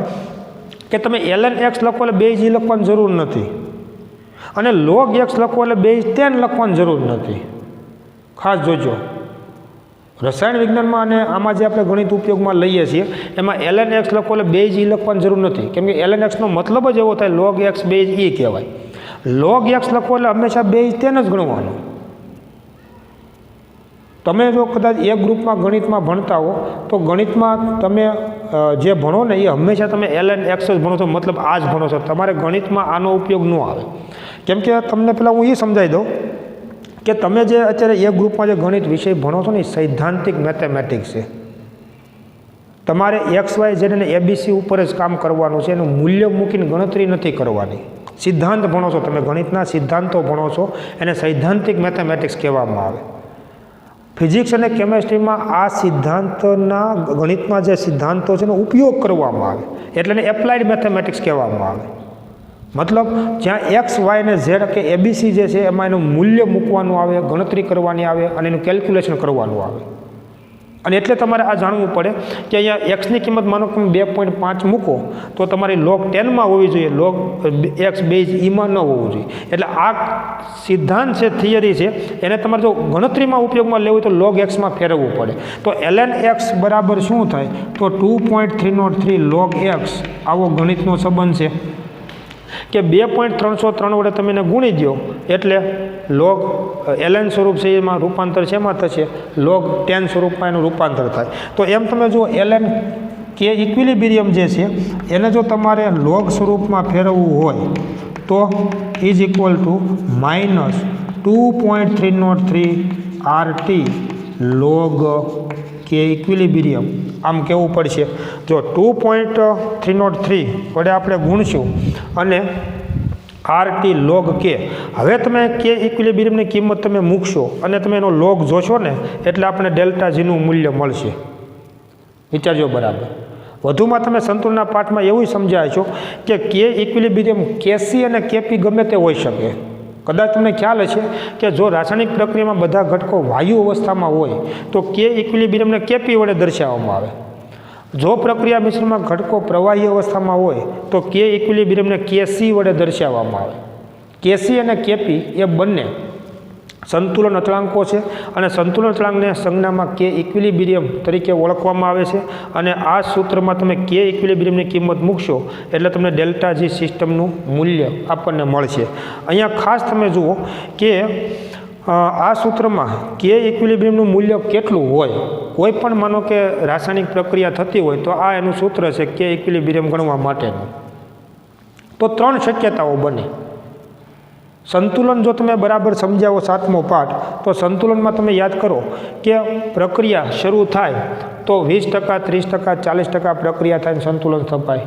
કે તમે ln x લખો એટલે બેઝ e લખવાની જરૂર નથી. અને log x લખો એટલે બેઝ 10 લખવાની જરૂર નથી. ખાસ જોજો રસાયણ વિજ્ઞાનમાં અને આમાં જે આપણે ગણિત ઉપયોગમાં લઈએ છીએ એમાં ln x લખો એટલે બેઝ e લખવાની જરૂર નથી. કેમ કે ln x નો મતલબ જ એવો થાય log x બેઝ e કહેવાય. log x લખો એટલે હંમેશા બેઝ 10 જ ગણવાનું. તમે જો કદાચ એક ગ્રુપમાં ગણિતમાં ભણતા હો તો ગણિતમાં તમે જે ભણો ને એ હંમેશા તમે ln x જ ભણો છો, મતલબ આ જ ભણો છો. તમારે ગણિતમાં આનો ઉપયોગ ન આવે. કેમ કે તમને પહેલાં હું એ સમજાવી દઉં કે તમે જે અત્યારે એ ગ્રુપમાં જે ગણિત વિષય ભણો છો ને એ સૈદ્ધાંતિક મેથેમેટિક્સ છે. તમારે એક્સ વાય ઝેડ અને એબીસી ઉપર જ કામ કરવાનું છે, એનું મૂલ્ય મૂકીને ગણતરી નથી કરવાની. સિદ્ધાંત ભણો છો તમે, ગણિતના સિદ્ધાંતો ભણો છો, એને સૈદ્ધાંતિક મેથેમેટિક્સ કહેવામાં આવે. ફિઝિક્સ અને કેમેસ્ટ્રીમાં આ સિદ્ધાંતના ગણિતના જે સિદ્ધાંતો છે એનો ઉપયોગ કરવામાં આવે, એટલે એને એપ્લાઇડ મેથેમેટિક્સ કહેવામાં આવે. મતલબ જ્યાં એક્સ વાય અને ઝેડ કે એબીસી જે છે એમાં એનું મૂલ્ય મૂકવાનું આવે, ગણતરી કરવાની આવે અને એનું કેલ્ક્યુલેશન કરવાનું આવે. અને એટલે તમારે આ જાણવું પડે કે અહીંયા એક્સની કિંમત માનો કે 2.5 મૂકો તો તમારી log 10માં હોવી જોઈએ, log એક્સ બેઝ ઈમાં ન હોવું જોઈએ. એટલે આ સિદ્ધાંત છે, થિયરી છે, એને તમારે જો ગણતરીમાં ઉપયોગમાં લેવું હોય તો log એક્સમાં ફેરવવું પડે. તો ln એક્સ બરાબર શું થાય? તો 2.303 log એક્સ આવો ગણિતનો સંબંધ છે કે 2.303 વડે તમે એને ગુણી દો એટલે log ln સ્વરૂપ છે એમાં રૂપાંતર છે એમાં થશે, log 10 સ્વરૂપમાં એનું રૂપાંતર થાય. તો એમ તમે જો ln કે ઇક્વિલિબ્રિયમ જે છે એને જો તમારે log સ્વરૂપમાં ફેરવવું હોય તો is equal two -2.303 RT log કે ઇક્વિલિબ્રિયમ આમ કહેવું પડશે. જો 2.303 વડે આપણે ગુણશું અને RT log કે, હવે તમે કે ઇક્વિલિબ્રિયમની કિંમત તમે મૂકશો અને તમે એનો log જોશો ને એટલે આપણે ડેલ્ટા જીનું મૂલ્ય મળશે. વિચારજો બરાબર. વધુમાં તમે સંતુલનના પાઠમાં એવું સમજાય છો કે કે ઇક્વિલિબ્રિયમ કેસી અને કેપી ગમે તે હોઈ શકે. કદાચ તમને ખ્યાલ હશે કે જો રાસાયણિક પ્રક્રિયામાં બધા ઘટકો વાયુ અવસ્થામાં હોય તો કે ઇક્વિલિબ્રિયમને કેપી વડે દર્શાવવામાં આવે. જો પ્રક્રિયા મિશ્રણમાં ઘટકો પ્રવાહી અવસ્થામાં હોય તો કે ઇક્વિલિબ્રિયમને કેસી વડે દર્શાવવામાં આવે. કેસી અને કેપી એ બંને સંતુલન અચળાંકો છે અને સંતુલન અચળાંકને સંજ્ઞામાં કે ઇક્વિલિબ્રિયમ તરીકે ઓળખવામાં આવે છે. અને આ સૂત્રમાં તમે કે ઇક્વિલિબ્રિયમની કિંમત મૂકશો એટલે તમને ડેલ્ટા જી સિસ્ટમનું મૂલ્ય આપણને મળશે. અહીંયા ખાસ તમે જુઓ કે આ સૂત્રમાં કે ઇક્વિલિબ્રિયમનું મૂલ્ય કેટલું હોય. કોઈ પણ માનો કે રાસાયણિક પ્રક્રિયા થતી હોય તો આ એનું સૂત્ર છે કે ઇક્વિલિબ્રિયમ ગણવા માટેનું. તો 3 શક્યતાઓ બને. સંતુલન જો તમે બરાબર સમજાવો 7મો પાઠ તો સંતુલનમાં તમે યાદ કરો કે પ્રક્રિયા શરૂ થાય તો 20%, 30%, 40% પ્રક્રિયા થઈને સંતુલન સ્થપાય.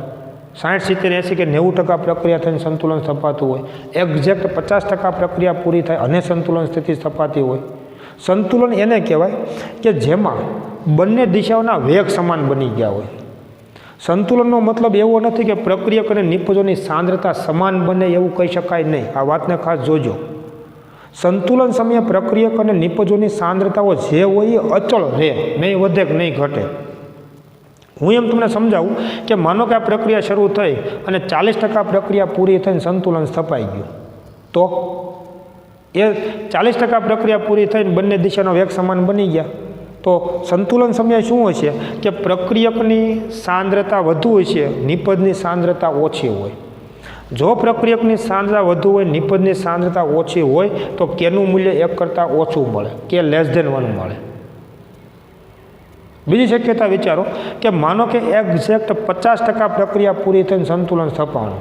60, 70, 80 કે 90% પ્રક્રિયા થઈને સંતુલન સ્થપાતું હોય. એક્ઝેક્ટ 50% પ્રક્રિયા પૂરી થાય અને સંતુલન સ્થિતિ સ્થપાતી હોય. સંતુલન એને કહેવાય કે જેમાં બંને દિશાઓના વેગ સમાન બની ગયા હોય. સંતુલનનો મતલબ એવો નથી કે પ્રક્રિયક અને નિપજોની સાંદ્રતા સમાન બને એવું કહી શકાય નહીં. આ વાતને ખાસ જોજો. સંતુલન સમયે પ્રક્રિયક અને નિપજોની સાંદ્રતાઓ જે હોય એ અચળ રહે, નહીં વધે કે નહીં ઘટે. હું એમ તમને સમજાવું કે માનો કે આ પ્રક્રિયા શરૂ થઈ અને 40% પ્રક્રિયા પૂરી થઈને સંતુલન સ્થપાઈ ગયું તો એ 40% પ્રક્રિયા પૂરી થઈને બંને દિશાનો વેગ સમાન બની ગયા તો સંતુલન સમયે શું હોય છે કે પ્રક્રિયકની સાંદ્રતા વધુ હોય છે, નિપજની સાંદ્રતા ઓછી હોય. જો પ્રક્રિયકની સાંદ્રતા વધુ હોય, નિપજની સાંદ્રતા ઓછી હોય તો કેનું મૂલ્ય 1 કરતાં ઓછું મળે, કે <1 મળે. બીજી શક્યતા વિચારો કે માનો કે એક્ઝેક્ટ 50% પ્રક્રિયા પૂરી થઈને સંતુલન સ્થપાણું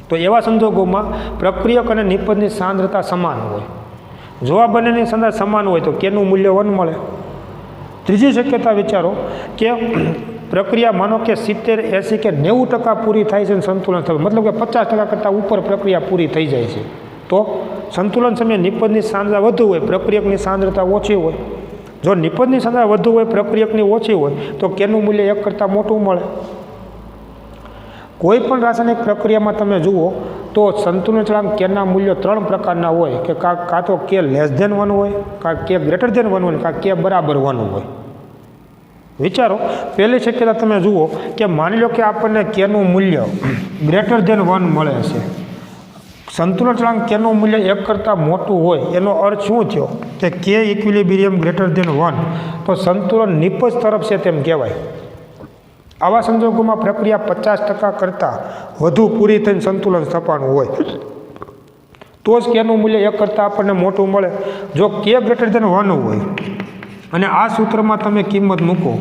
તો એવા સંજોગોમાં પ્રક્રિયક અને નિપજની સાંદ્રતા સમાન હોય. જો આ બંનેની સાંદ્રતા સમાન હોય તો કેનું મૂલ્ય 1 મળે. ત્રીજી શક્યતા વિચારો કે પ્રક્રિયા માનો કે 70, 80 કે 90% પૂરી થાય છે અને સંતુલન થયું, મતલબ કે 50% કરતાં ઉપર પ્રક્રિયા પૂરી થઈ જાય છે તો સંતુલન સમયે નિપજની સાંદ્રતા વધુ હોય, પ્રક્રિયકની સાંદ્રતા ઓછી હોય. જો નિપજની સાંદ્રતા વધુ હોય, પ્રક્રિયકની ઓછી હોય તો કેનું મૂલ્ય 1 કરતાં મોટું મળે. કોઈ પણ રાસાયણિક પ્રક્રિયામાં તમે જુઓ તો સંતુલન અચળાંક કેના મૂલ્યો 3 પ્રકારના હોય કે કાં તો કે <1 હોય, કાં કે <1 હોય, કાં કે બરાબર 1 હોય. વિચારો, પહેલી શક્યતા તમે જુઓ કે માની લો કે આપણને કેનું મૂલ્ય <1 મળે છે. સંતુલન અચળાંક કેનું મૂલ્ય 1 કરતાં મોટું હોય એનો અર્થ શું થયો કે કે ઇક્વિલિબ્રિયમ <1 તો સંતુલન નિપજ તરફ છે તેમ કહેવાય. આવા સંજોગોમાં પ્રક્રિયા 50% કરતાં વધુ પૂરી થઈને સંતુલન સ્થપાણું હોય તો જ કેનું મૂલ્ય 1 કરતાં આપણને મોટું મળે. જો કે <1 હોય અને આ સૂત્રમાં તમે કિંમત મૂકો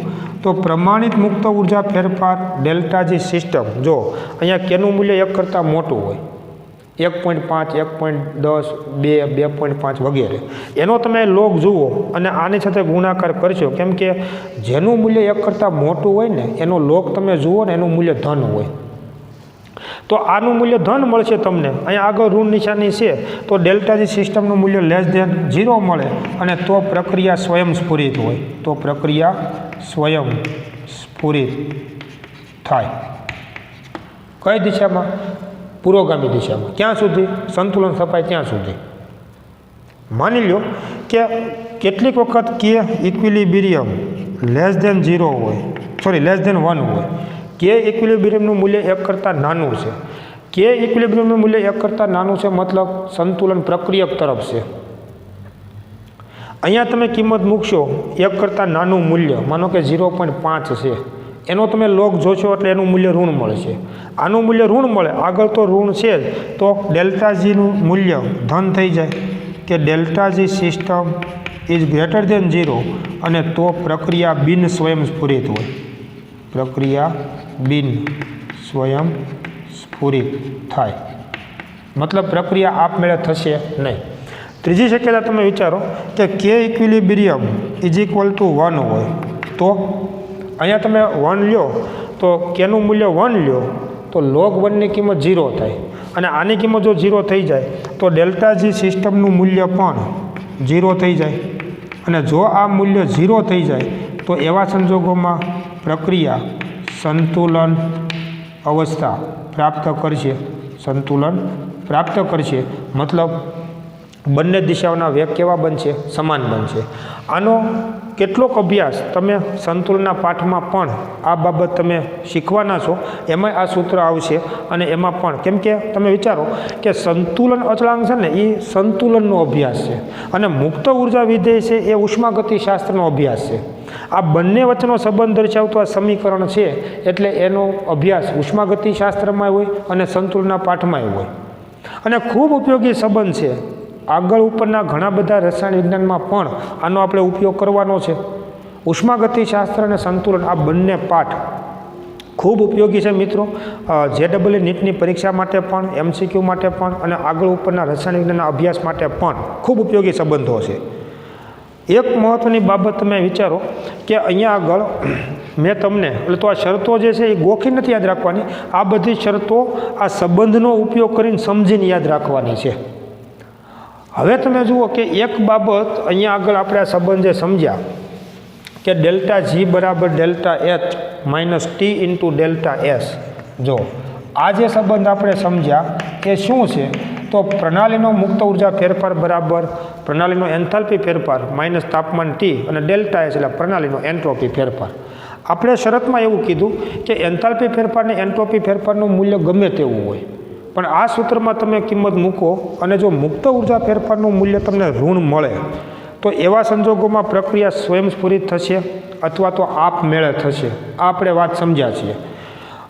તો પ્રમાણિત મુક્ત ઉર્જા ફેરફાર ડેલ્ટા જી સિસ્ટમ, જો અહીંયા કેનું મૂલ્ય 1 કરતાં મોટું હોય 1.5, 1.10, 2, 2.5 વગેરે એનો તમે લોગ જુઓ અને આની સાથે ગુણાકાર કરશો, કેમ કે જેનું મૂલ્ય 1 કરતાં મોટું હોય ને એનો લોગ તમે જુઓ ને એનું મૂલ્ય ધન હોય. તો આનું મૂલ્ય ધન મળશે તમને. અહીંયા આગળ ઋણ નિશાની છે તો ડેલ્ટા જી સિસ્ટમનું મૂલ્ય <0 મળે અને તો પ્રક્રિયા સ્વયંસ્ફુરિત હોય. તો પ્રક્રિયા સ્વયંસ્ફુરિત થાય કઈ દિશામાં? પુરોગામી દિશામાં. ક્યાં સુધી? સંતુલન સ્થપાય ત્યાં સુધી. માની લો કે કેટલીક વખત કે ઇક્વિલિબ્રિયમ <0 હોય, સોરી <1 હોય. કે ઇક્વિલિબ્રિયમનું મૂલ્ય 1 કરતાં નાનું છે. કે ઇક્વિલિબ્રિયમનું મૂલ્ય 1 કરતાં નાનું છે મતલબ સંતુલન પ્રક્રિયક તરફ છે. અહીંયા તમે કિંમત મૂકશો 1 કરતાં નાનું મૂલ્ય, માનો કે 0.5 છે, એનો તમે લોગ જોશો એટલે એનું મૂલ્ય ઋણ મળશે. આનું મૂલ્ય ઋણ મળે, આગળ તો ઋણ છે જ, તો ડેલ્ટા જીનું મૂલ્ય ધન થઈ જાય કે ડેલ્ટા જી સિસ્ટમ ઇઝ <0 અને તો પ્રક્રિયા બિન સ્વયંસ્ફુરિત હોય. પ્રક્રિયા બિન સ્વયંસ્ફુરિત થાય મતલબ પ્રક્રિયા આપમેળે થશે નહીં. ત્રીજી શક્યતા તમે વિચારો કે કે ઇક્વિલિબ્રિયમ =1 હોય, તો અહીંયા તમે 1 લ્યો તો કેનું મૂલ્ય 1 લ્યો તો log 1ની કિંમત 0 થાય અને આની કિંમત જો 0 થઈ જાય તો ડેલ્ટા જી સિસ્ટમનું મૂલ્ય પણ 0 થઈ જાય. અને જો આ મૂલ્ય 0 થઈ જાય તો એવા સંજોગોમાં પ્રક્રિયા સંતુલન અવસ્થા પ્રાપ્ત કરશે. સંતુલન પ્રાપ્ત કરશે મતલબ બંને દિશાઓના વેગ કેવા બનશે? સમાન બનશે. આનો કેટલોક અભ્યાસ તમે સંતુલનના પાઠમાં પણ આ બાબત તમે શીખવાના છો, એમાં આ સૂત્ર આવશે. અને એમાં પણ કેમ કે તમે વિચારો કે સંતુલન અચળાંક છે ને એ સંતુલનનો અભ્યાસ છે અને મુક્ત ઉર્જા વિધેય છે એ ઉષ્માગતિશાસ્ત્રનો અભ્યાસ છે. આ બંને વચ્ચેનો સંબંધ દર્શાવતું આ સમીકરણ છે એટલે એનો અભ્યાસ ઉષ્માગતિશાસ્ત્રમાં હોય અને સંતુલનના પાઠમાં હોય અને ખૂબ ઉપયોગી સંબંધ છે. આગળ ઉપરના ઘણા બધા રસાયણ વિજ્ઞાનમાં પણ આનો આપણે ઉપયોગ કરવાનો છે. ઉષ્માગતિશાસ્ત્ર અને સંતુલન આ બંને પાઠ ખૂબ ઉપયોગી છે મિત્રો. JEE નીટની પરીક્ષા માટે પણ, MCQ માટે પણ અને આગળ ઉપરના રસાયણ વિજ્ઞાનના અભ્યાસ માટે પણ ખૂબ ઉપયોગી સંબંધો છે. એક મહત્ત્વની બાબત તમે વિચારો કે અહીંયા આગળ મેં તમને એટલે તો આ શરતો જે છે એ ગોખી નથી યાદ રાખવાની, આ બધી શરતો આ સંબંધનો ઉપયોગ કરીને સમજીને યાદ રાખવાની છે. હવે તમે જુઓ કે એક બાબત અહીંયા આગળ આપણે આ સંબંધ જે સમજ્યા કે ડેલ્ટા જી બરાબર delta H minus T into delta S. જો આ જે સંબંધ આપણે સમજ્યા એ શું છે? તો પ્રણાલીનો મુક્ત ઉર્જા ફેરફાર બરાબર પ્રણાલીનો એન્થાલ્પી ફેરફાર માઇનસ તાપમાન ટી અને ડેલ્ટા એચ એટલે પ્રણાલીનો એન્ટ્રોપી ફેરફાર. આપણે શરતમાં એવું કીધું કે એન્થાલ્પી ફેરફાર અને એન્ટ્રોપી ફેરફારનું મૂલ્ય ગમે તેવું હોય, પણ આ સૂત્રમાં તમે કિંમત મૂકો અને જો મુક્ત ઉર્જા ફેરફારનું મૂલ્ય તમને ઋણ મળે તો એવા સંજોગોમાં પ્રક્રિયા સ્વયંસ્ફુરિત થશે અથવા તો આપમેળે થશે. આ આપણે વાત સમજ્યા છીએ.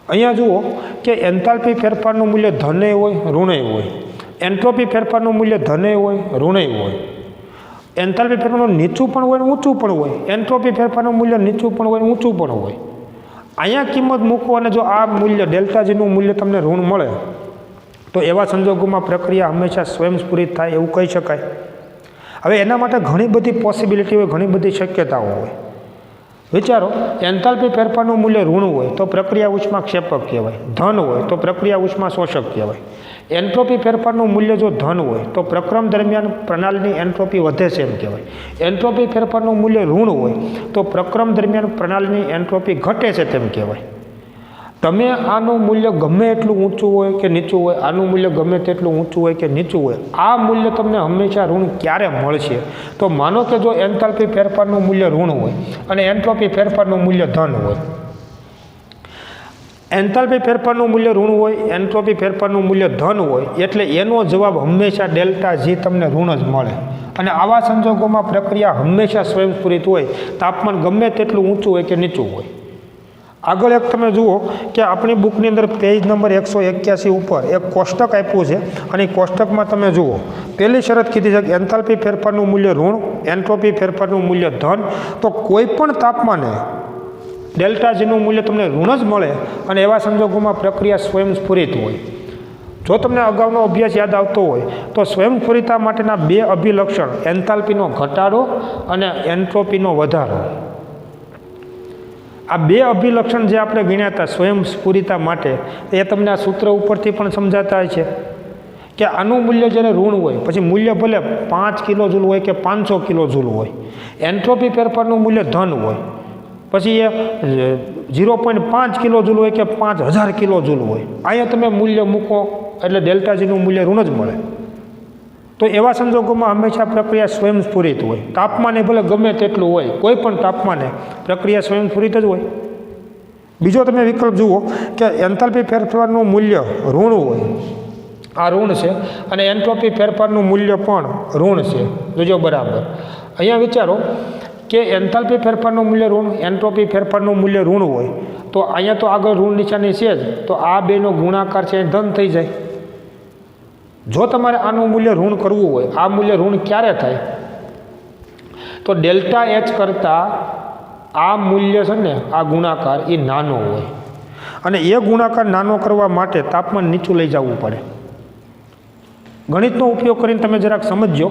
અહીંયા જુઓ કે એન્થાલ્પી ફેરફારનું મૂલ્ય ધને હોય ઋણે હોય, એન્ટ્રોપી ફેરફારનું મૂલ્ય ધને હોય ઋણે હોય. એન્થાલ્પી ફેરફારનું નીચું પણ હોય ઊંચું પણ હોય, એન્ટ્રોપી ફેરફારનું મૂલ્ય નીચું પણ હોય ઊંચું પણ હોય. અહીંયા કિંમત મૂકો અને જો આ મૂલ્ય ડેલ્ટા જીનું મૂલ્ય તમને ઋણ મળે તો એવા સંજોગોમાં પ્રક્રિયા હંમેશા સ્વયંસ્ફુરિત થાય એવું કહી શકાય. હવે એના માટે ઘણી બધી પોસિબિલિટી હોય, ઘણી બધી શક્યતાઓ હોય. વિચારો, એન્થાલ્પી ફેરફારનું મૂલ્ય ઋણ હોય તો પ્રક્રિયા ઉષ્માક્ષેપક કહેવાય, ધન હોય તો પ્રક્રિયા ઉષ્મા શોષક કહેવાય. એન્ટ્રોપી ફેરફારનું મૂલ્ય જો ધન હોય તો પ્રક્રમ દરમિયાન પ્રણાલીની એન્ટ્રોપી વધે છે એમ કહેવાય. એન્ટ્રોપી ફેરફારનું મૂલ્ય ઋણ હોય તો પ્રક્રમ દરમિયાન પ્રણાલીની એન્ટ્રોપી ઘટે છે તેમ કહેવાય. તમે આનું મૂલ્ય ગમે એટલું ઊંચું હોય કે નીચું હોય, આનું મૂલ્ય ગમે તેટલું ઊંચું હોય કે નીચું હોય, આ મૂલ્ય તમને હંમેશા ઋણ ક્યારે મળશે? તો માનો કે જો એન્થાલ્પી ફેરફારનું મૂલ્ય ઋણ હોય અને એન્ટ્રોપી ફેરફારનું મૂલ્ય ધન હોય, એન્થાલ્પી ફેરફારનું મૂલ્ય ઋણ હોય, એન્ટ્રોપી ફેરફારનું મૂલ્ય ધન હોય, એટલે એનો જવાબ હંમેશા ડેલ્ટા જી તમને ઋણ જ મળે. અને આવા સંજોગોમાં પ્રક્રિયા હંમેશા સ્વયંસ્ફુરિત હોય, તાપમાન ગમે તેટલું ઊંચું હોય કે નીચું હોય. આગળ એક તમે જુઓ કે આપણી બુકની અંદર પેજ નંબર 181 ઉપર એક કોષ્ટક આપ્યું છે અને એ કોષ્ટકમાં તમે જુઓ પહેલી શરત કીધી છે કે એન્થાલ્પી ફેરફારનું મૂલ્ય ઋણ, એન્ટ્રોપી ફેરફારનું મૂલ્ય ધન. તો કોઈ પણ તાપમાને ડેલ્ટા જીનું મૂલ્ય તમને ઋણ જ મળે અને એવા સંજોગોમાં પ્રક્રિયા સ્વયંસ્ફુરિત હોય. જો તમને અગાઉનો અભ્યાસ યાદ આવતો હોય તો સ્વયંસ્ફુરિતતા માટેના બે અભિલક્ષણ એન્થાલ્પીનો ઘટાડો અને એન્ટ્રોપીનો વધારો, આ બે અભિલક્ષણ જે આપણે ગણ્યા હતા સ્વયંસ્ફુરિતતા માટે, એ તમને આ સૂત્ર ઉપરથી પણ સમજાતા હોય છે કે આનું મૂલ્ય જ્યારે ઋણ હોય પછી મૂલ્ય ભલે 5 કિલો જૂલ હોય કે 500 કિલો જૂલ હોય, એન્ટ્રોપી ફેરફારનું મૂલ્ય ધન હોય પછી એ 0.5 કિલો જૂલ હોય કે 5000 કિલો જૂલ હોય, અહીંયા તમે મૂલ્ય મૂકો એટલે ડેલ્ટાજીનું મૂલ્ય ઋણ જ મળે. તો એવા સંજોગોમાં હંમેશા પ્રક્રિયા સ્વયંસ્ફુરિત હોય. તાપમાને ભલે ગમે તેટલું હોય, કોઈ પણ તાપમાને પ્રક્રિયા સ્વયંસ્ફુરિત જ હોય. બીજો તમે વિકલ્પ જુઓ કે એન્થાલ્પી ફેરફારનું મૂલ્ય ઋણ હોય, આ ઋણ છે, અને એન્ટ્રોપી ફેરફારનું મૂલ્ય પણ ઋણ છે. જોજો બરાબર, અહીંયા વિચારો કે એન્થાલ્પી ફેરફારનું મૂલ્ય ઋણ, એન્ટ્રોપી ફેરફારનું મૂલ્ય ઋણ હોય તો અહીંયા તો આગળ ઋણ નિશાની છે જ, તો આ બેનો ગુણાકાર છે એ ધન થઈ જાય. જો તમારે આનું મૂલ્ય ઋણ કરવું હોય, આ મૂલ્ય ઋણ ક્યારે થાય તો ડેલ્ટા એચ કરતાં આ મૂલ્ય છે ને, આ ગુણાકાર એ નાનો હોય, અને એ ગુણાકાર નાનો કરવા માટે તાપમાન નીચું લઈ જવું પડે. ગણિતનો ઉપયોગ કરીને તમે જરાક સમજો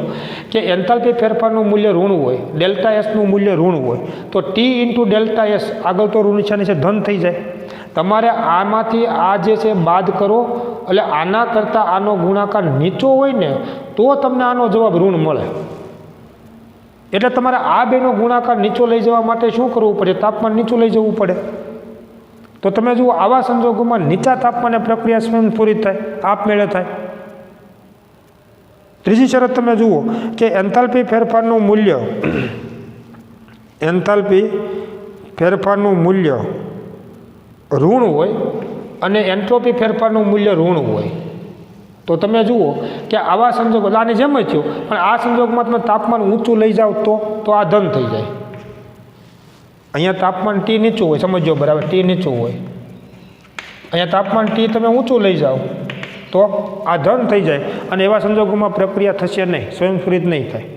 કે એન્થાલ્પી ફેરફારનું મૂલ્ય ઋણ હોય, ડેલ્ટા એસનું મૂલ્ય ઋણ હોય, તો ટી ઇન્ટુ ડેલ્ટા એસ આગળ તો ઋણ નિશાની છે ધન થઈ જાય. તમારે આમાંથી આ જે છે બાદ કરો, એટલે આના કરતાં આનો ગુણાકાર નીચો હોય ને તો તમને આનો જવાબ ઋણ મળે. એટલે તમારે આ બેનો ગુણાકાર નીચો લઈ જવા માટે શું કરવું પડે? તાપમાન નીચું લઈ જવું પડે. તો તમે જુઓ, આવા સંજોગોમાં નીચા તાપમાને પ્રક્રિયા સ્વયંસ્ફુરિત થાય, આપમેળે થાય. ત્રીજી શરત તમે જુઓ કે એન્થાલ્પી ફેરફારનું મૂલ્ય, એન્થાલ્પી ફેરફારનું મૂલ્ય ઋણ હોય અને એન્ટ્રોપી ફેરફારનું મૂલ્ય ઋણ હોય. તો તમે જુઓ કે આવા સંજોગો, આની જેમ જ થયું, પણ આ સંજોગમાં તમે તાપમાન ઊંચું લઈ જાઓ તો આ ધન થઈ જાય. અહીંયા તાપમાન ટી નીચું હોય, સમજો બરાબર, ટી નીચું હોય, અહીંયા તાપમાન ટી તમે ઊંચું લઈ જાઓ તો આ ધન થઈ જાય, અને એવા સંજોગોમાં પ્રક્રિયા થશે નહીં, સ્વયંસ્ફુરિત નહીં થાય.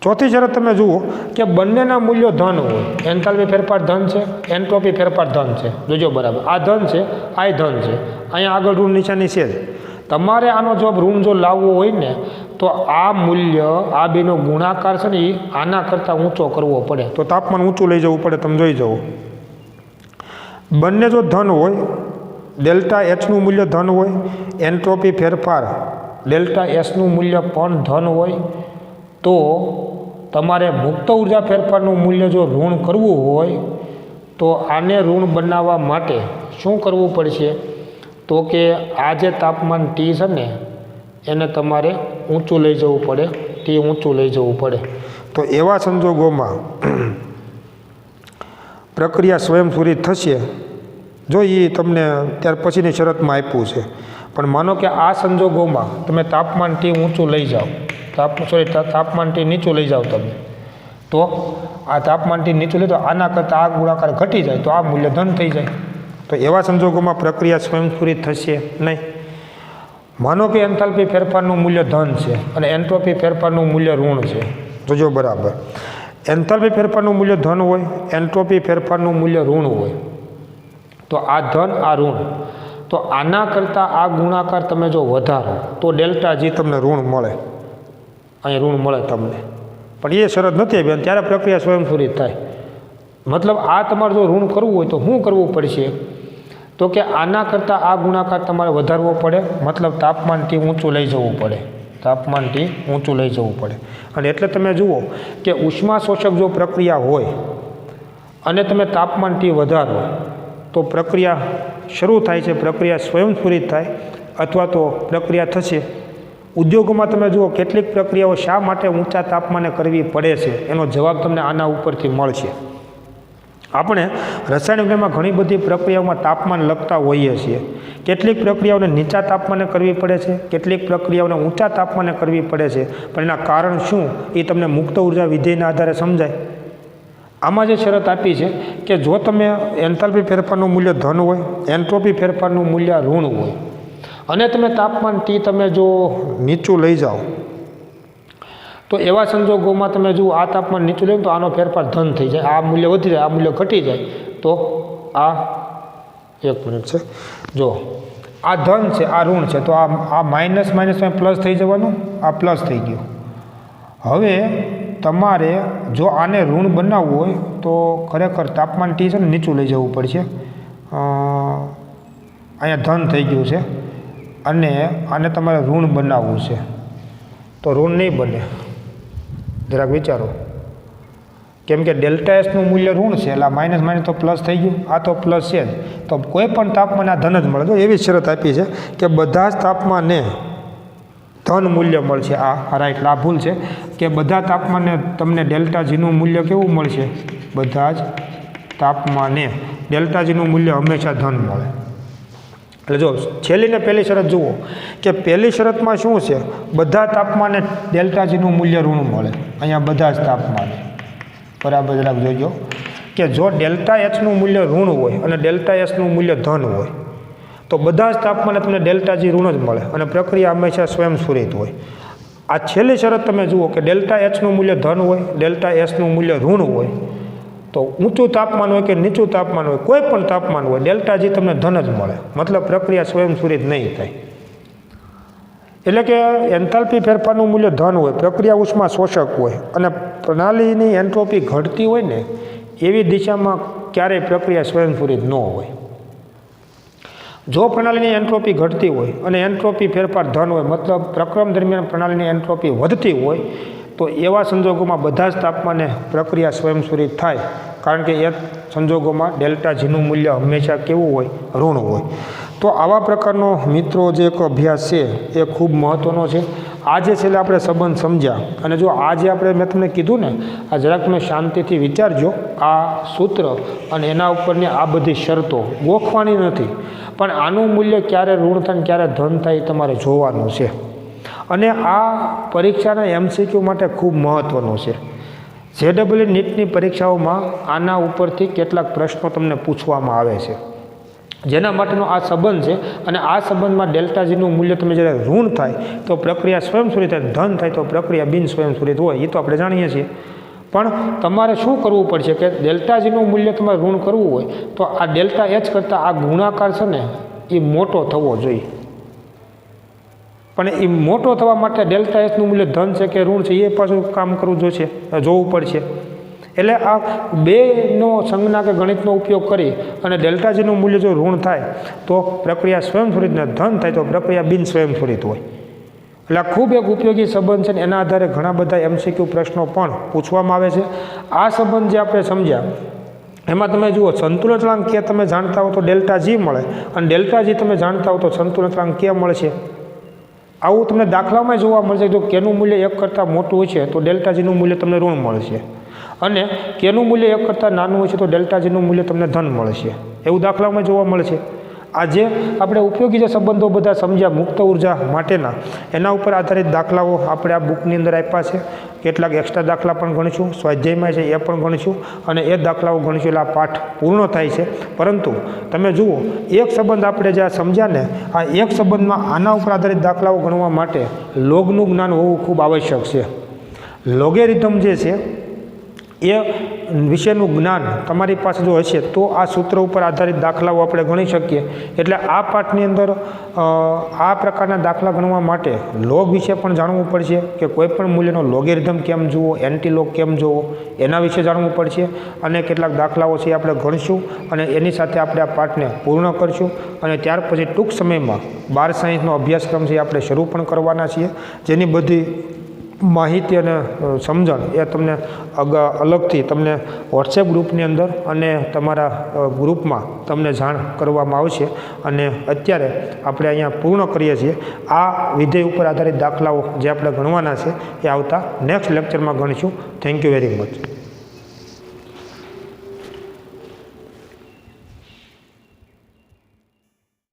ચોથી શરત તમે જુઓ કે બંનેના મૂલ્યો ધન હોય, એન્થાલ્પી ફેરફાર ધન છે, એન્ટ્રોપી ફેરફાર ધન છે. જોજો બરાબર, આ ધન છે, આ ધન છે, અહીંયા આગળ ઋણ નિશાની છે જ. તમારે આનો જવાબ ઋણ જો લાવવો હોય ને તો આ મૂલ્ય, આ બેનો ગુણાકાર છે ને એ આના કરતાં ઊંચો કરવો પડે, તો તાપમાન ઊંચું લઈ જવું પડે. તમે જોઈ જવું, બંને જો ધન હોય, ડેલ્ટા એચનું મૂલ્ય ધન હોય, એન્ટ્રોપી ફેરફાર ડેલ્ટા એસનું મૂલ્ય પણ ધન હોય, તો તમારે મુક્ત ઉર્જા ફેરફારનું મૂલ્ય જો ઋણ કરવું હોય તો આને ઋણ બનાવવા માટે શું કરવું પડશે? તો કે આ જે તાપમાન ટી છે ને એને તમારે ઊંચું લઈ જવું પડે, ટી ઊંચું લઈ જવું પડે. તો એવા સંજોગોમાં પ્રક્રિયા સ્વયંસ્ફુરિત થશે. જો એ તમને ત્યાર પછીની શરતમાં આપ્યું છે, પણ માનો કે આ સંજોગોમાં તમે તાપમાન ટી ઊંચું લઈ જાઓ, તાપમાન ટી નીચું લઈ જાઓ તમે, તો આ તાપમાન ટી નીચું લઈ તો આના કરતાં આ ગુણાકાર ઘટી જાય, તો આ મૂલ્ય ધન થઈ જાય. તો એવા સંજોગોમાં પ્રક્રિયા સ્વયંસ્ફુરિત થશે નહીં. માનો કે એન્થાલ્પી ફેરફારનું મૂલ્ય ધન છે અને એન્ટ્રોપી ફેરફારનું મૂલ્ય ઋણ છે. જોજો બરાબર, એન્થાલ્પી ફેરફારનું મૂલ્ય ધન હોય, એન્ટ્રોપી ફેરફારનું મૂલ્ય ઋણ હોય, તો આ ધન, આ ઋણ, તો આના કરતાં આ ગુણાકાર તમે જો વધારો તો ડેલ્ટા જી તમને ઋણ મળે, અહીં ઋણ મળે તમને. પણ એ શરત નથી બેન, ત્યારે પ્રક્રિયા સ્વયંસ્ફુરિત થાય. મતલબ આ તમારે જો ઋણ કરવું હોય તો શું કરવું પડશે? તો કે આના કરતાં આ ગુણાકાર તમારે વધારવો પડે, મતલબ તાપમાન ટી ઊંચું લઈ જવું પડે, તાપમાન ટી ઊંચું લઈ જવું પડે. અને એટલે તમે જુઓ કે ઉષ્મા શોષક જો પ્રક્રિયા હોય અને તમે તાપમાન ટી વધારો તો પ્રક્રિયા શરૂ થાય છે, પ્રક્રિયા સ્વયંસ્ફુરિત થાય અથવા તો પ્રક્રિયા થશે. ઉદ્યોગોમાં તમે જુઓ કેટલીક પ્રક્રિયાઓ શા માટે ઊંચા તાપમાને કરવી પડે છે, એનો જવાબ તમને આના ઉપરથી મળશે. આપણે રસાયણ વિજ્ઞાનમાં ઘણી બધી પ્રક્રિયાઓમાં તાપમાન લખતા હોઈએ છીએ. કેટલીક પ્રક્રિયાઓને નીચા તાપમાને કરવી પડે છે, કેટલીક પ્રક્રિયાઓને ઊંચા તાપમાને કરવી પડે છે, પણ એના કારણ શું એ તમને મુક્ત ઉર્જા વિધેયના આધારે સમજાય. આમાં જે શરત આપી છે કે જો તમે એન્થાલ્પી ફેરફારનું મૂલ્ય ધન હોય, એન્ટ્રોપી ફેરફારનું મૂલ્ય ઋણ હોય અને તમે તાપમાન ટી તમે જો નીચું લઈ જાઓ તો એવા સંજોગોમાં તમે જુઓ આ તાપમાન નીચું લે તો આનો ફેરફાર ધન થઈ જાય, આ મૂલ્ય વધી જાય, આ મૂલ્ય ઘટી જાય. તો આ એક મિનિટ છે, જો આ ધન છે, આ ઋણ છે, તો આ માઇનસ માઇનસ પ્લસ થઈ જવાનું, આ પ્લસ થઈ ગયું. હવે તમારે જો આને ઋણ બનાવવું હોય તો ખરેખર તાપમાન T છે ને નીચું લઈ જવું પડશે. અહીંયા ધન થઈ ગયું છે અને આને તમારે ઋણ બનાવવું છે તો ઋણ નહીં બને. જરાક વિચારો, કેમ કે ડેલ્ટા એસનું મૂલ્ય ઋણ છે એટલે માઇનસ માઇનસ તો પ્લસ થઈ ગયું, આ તો પ્લસ છે જ, તો કોઈ પણ તાપમાને આ ધન જ મળે. તો એવી શરત આપી છે કે બધા જ તાપમાને ધન મૂલ્ય મળશે. આ રાઈટ, આ ભૂલ છે કે બધા તાપમાને તમને ડેલ્ટા જીનું મૂલ્ય કેવું મળશે? બધા જ તાપમાને ડેલ્ટા જીનું મૂલ્ય હંમેશા ધન મળે. એટલે જો છેલ્લી ને પહેલી શરત જુઓ કે પહેલી શરતમાં શું છે? બધા તાપમાને ડેલ્ટા જીનું મૂલ્ય ઋણ મળે. અહીંયા બધા જ તાપમાને બરાબર જરાક જોજો કે જો ડેલ્ટા એચનું મૂલ્ય ઋણ હોય અને ડેલ્ટા એસનું મૂલ્ય ધન હોય તો બધા જ તાપમાને તમને ડેલ્ટા જી ઋણ જ મળે અને પ્રક્રિયા હંમેશા સ્વયંસ્ફુરિત હોય. આ છેલ્લી શરત તમે જુઓ કે ડેલ્ટા એચનું મૂલ્ય ધન હોય, ડેલ્ટા એસનું મૂલ્ય ઋણ હોય, તો ઊંચું તાપમાન હોય કે નીચું તાપમાન હોય, કોઈ પણ તાપમાન હોય, ડેલ્ટા જી તમને ધન જ મળે. મતલબ પ્રક્રિયા સ્વયંસ્ફુરિત નહીં થાય. એટલે કે એન્થાલ્પી ફેરફારનું મૂલ્ય ધન હોય, પ્રક્રિયા ઉષ્મા શોષક હોય અને પ્રણાલીની એન્ટ્રોપી ઘટતી હોય ને એવી દિશામાં ક્યારેય પ્રક્રિયા સ્વયંસ્ફુરિત ન હોય. જો પ્રણાલીની એન્ટ્રોપી ઘટતી હોય અને એન્ટ્રોપી ફેરફાર ધન હોય, મતલબ પ્રક્રમ દરમિયાન પ્રણાલીની એન્ટ્રોપી વધતી હોય, તો એવા સંજોગોમાં બધા જ તાપમાને પ્રક્રિયા સ્વયંસ્ફુરિત થાય. કારણ કે એ સંજોગોમાં ડેલ્ટા જીનું મૂલ્ય હંમેશા કેવું હોય? ઋણ હોય. તો આવા પ્રકારનો મિત્રો જે એક અભ્યાસ છે એ ખૂબ મહત્ત્વનો છે. આજે છેલ્લે આપણે સંબંધ સમજ્યા અને જો આજે આપણે મેં તમને કીધું ને, આ જરાક તમે શાંતિથી વિચારજો. આ સૂત્ર અને એના ઉપરની આ બધી શરતો ગોખવાની નથી, પણ આનું મૂલ્ય ક્યારે ઋણ થાય ક્યારે ધન થાય એ તમારે જોવાનું છે. અને આ પરીક્ષાના MCQ માટે ખૂબ મહત્ત્વનું છે. JEE નીટની પરીક્ષાઓમાં આના ઉપરથી કેટલાક પ્રશ્નો તમને પૂછવામાં આવે છે, જેના માટેનો આ સંબંધ છે. અને આ સંબંધમાં ડેલ્ટા જીનું મૂલ્ય તમે જ્યારે ઋણ થાય તો પ્રક્રિયા સ્વયંસ્ફુરિત થાય, ધન થાય તો પ્રક્રિયા બિન સ્વયંસ્ફુરિત હોય. એ તો આપણે જાણીએ છીએ. પણ તમારે શું કરવું પડશે કે ડેલ્ટા જીનું મૂલ્ય તમારે ઋણ કરવું હોય તો આ ડેલ્ટા એચ કરતાં આ ગુણાકાર છે ને એ મોટો થવો જોઈએ. પણ એ મોટો થવા માટે ડેલ્ટા એચનું મૂલ્ય ધન છે કે ઋણ છે એ પાછું કામ કરવું જોવું પડશે. એટલે આ બેનો સંજ્ઞા કે ગણિતનો ઉપયોગ કરી અને ડેલ્ટા જીનું મૂલ્ય જો ઋણ થાય તો પ્રક્રિયા સ્વયંસ્ફુરિત ને ધન થાય તો પ્રક્રિયા બિન સ્વયંસ્ફુરિત હોય. એટલે આ ખૂબ એક ઉપયોગી સંબંધ છે ને એના આધારે ઘણા બધા MCQ પ્રશ્નો પણ પૂછવામાં આવે છે. આ સંબંધ જે આપણે સમજ્યા એમાં તમે જુઓ સંતુલન અચળાંક કે તમે જાણતા હો તો ડેલ્ટા જી મળે અને ડેલ્ટા જી તમે જાણતા હો તો સંતુલન અચળાંક કે મળશે. આવું તમને દાખલામાં જોવા મળશે. જો કેનું મૂલ્ય 1 કરતાં મોટું હોય છે તો ડેલ્ટા જીનું મૂલ્ય તમને ઋણ મળશે અને કેનું મૂલ્ય 1 કરતાં નાનું હોય છે તો ડેલ્ટા જીનું મૂલ્ય તમને ધન મળશે. એવું દાખલામાં જોવા મળશે. આજે આપણે ઉપયોગી જે સંબંધો બધા સમજ્યા મુક્ત ઉર્જા માટેના, એના ઉપર આધારિત દાખલાઓ આપણે આ બુકની અંદર આપ્યા છે. કેટલાક એક્સ્ટ્રા દાખલા પણ ગણીશું, સ્વાધ્યાયમાં છે એ પણ ગણીશું અને એ દાખલાઓ ગણીશું એટલે આ પાઠ પૂર્ણ થાય છે. પરંતુ તમે જુઓ એક સંબંધ આપણે જે સમજ્યા ને, આ એક સંબંધમાં આના ઉપર આધારિત દાખલાઓ ગણવા માટે લોગનું જ્ઞાન હોવું ખૂબ આવશ્યક છે. લોગેરિધમ જે છે એ વિશેનું જ્ઞાન તમારી પાસે જો હશે તો આ સૂત્ર ઉપર આધારિત દાખલાઓ આપણે ગણી શકીએ. એટલે આ પાઠની અંદર આ પ્રકારના દાખલા ગણવા માટે લોગ વિશે પણ જાણવું પડશે કે કોઈ પણ મૂલ્યનો લોગેરિધમ કેમ જુઓ, એન્ટીલોગ કેમ જુઓ, એના વિશે જાણવું પડશે. અને કેટલાક દાખલાઓ છે આપણે ગણીશું અને એની સાથે આપણે આ પાઠને પૂર્ણ કરીશું. અને ત્યાર પછી ટૂંક સમયમાં 12 સાયન્સનો અભ્યાસક્રમ છે આપણે શરૂ પણ કરવાના છીએ, જેની બધી માહિતી અને સમજણ એ તમને અલગથી તમને વોટ્સએપ ગ્રુપની અંદર અને તમારા ગ્રુપમાં તમને જાણ કરવામાં આવશે. અને અત્યારે આપણે અહીંયા પૂર્ણ કરીએ છીએ. આ વિધેય ઉપર આધારિત દાખલાઓ જે આપણે ગણવાના છે એ આવતા નેક્સ્ટ લેક્ચરમાં ગણીશું. Thank you very much.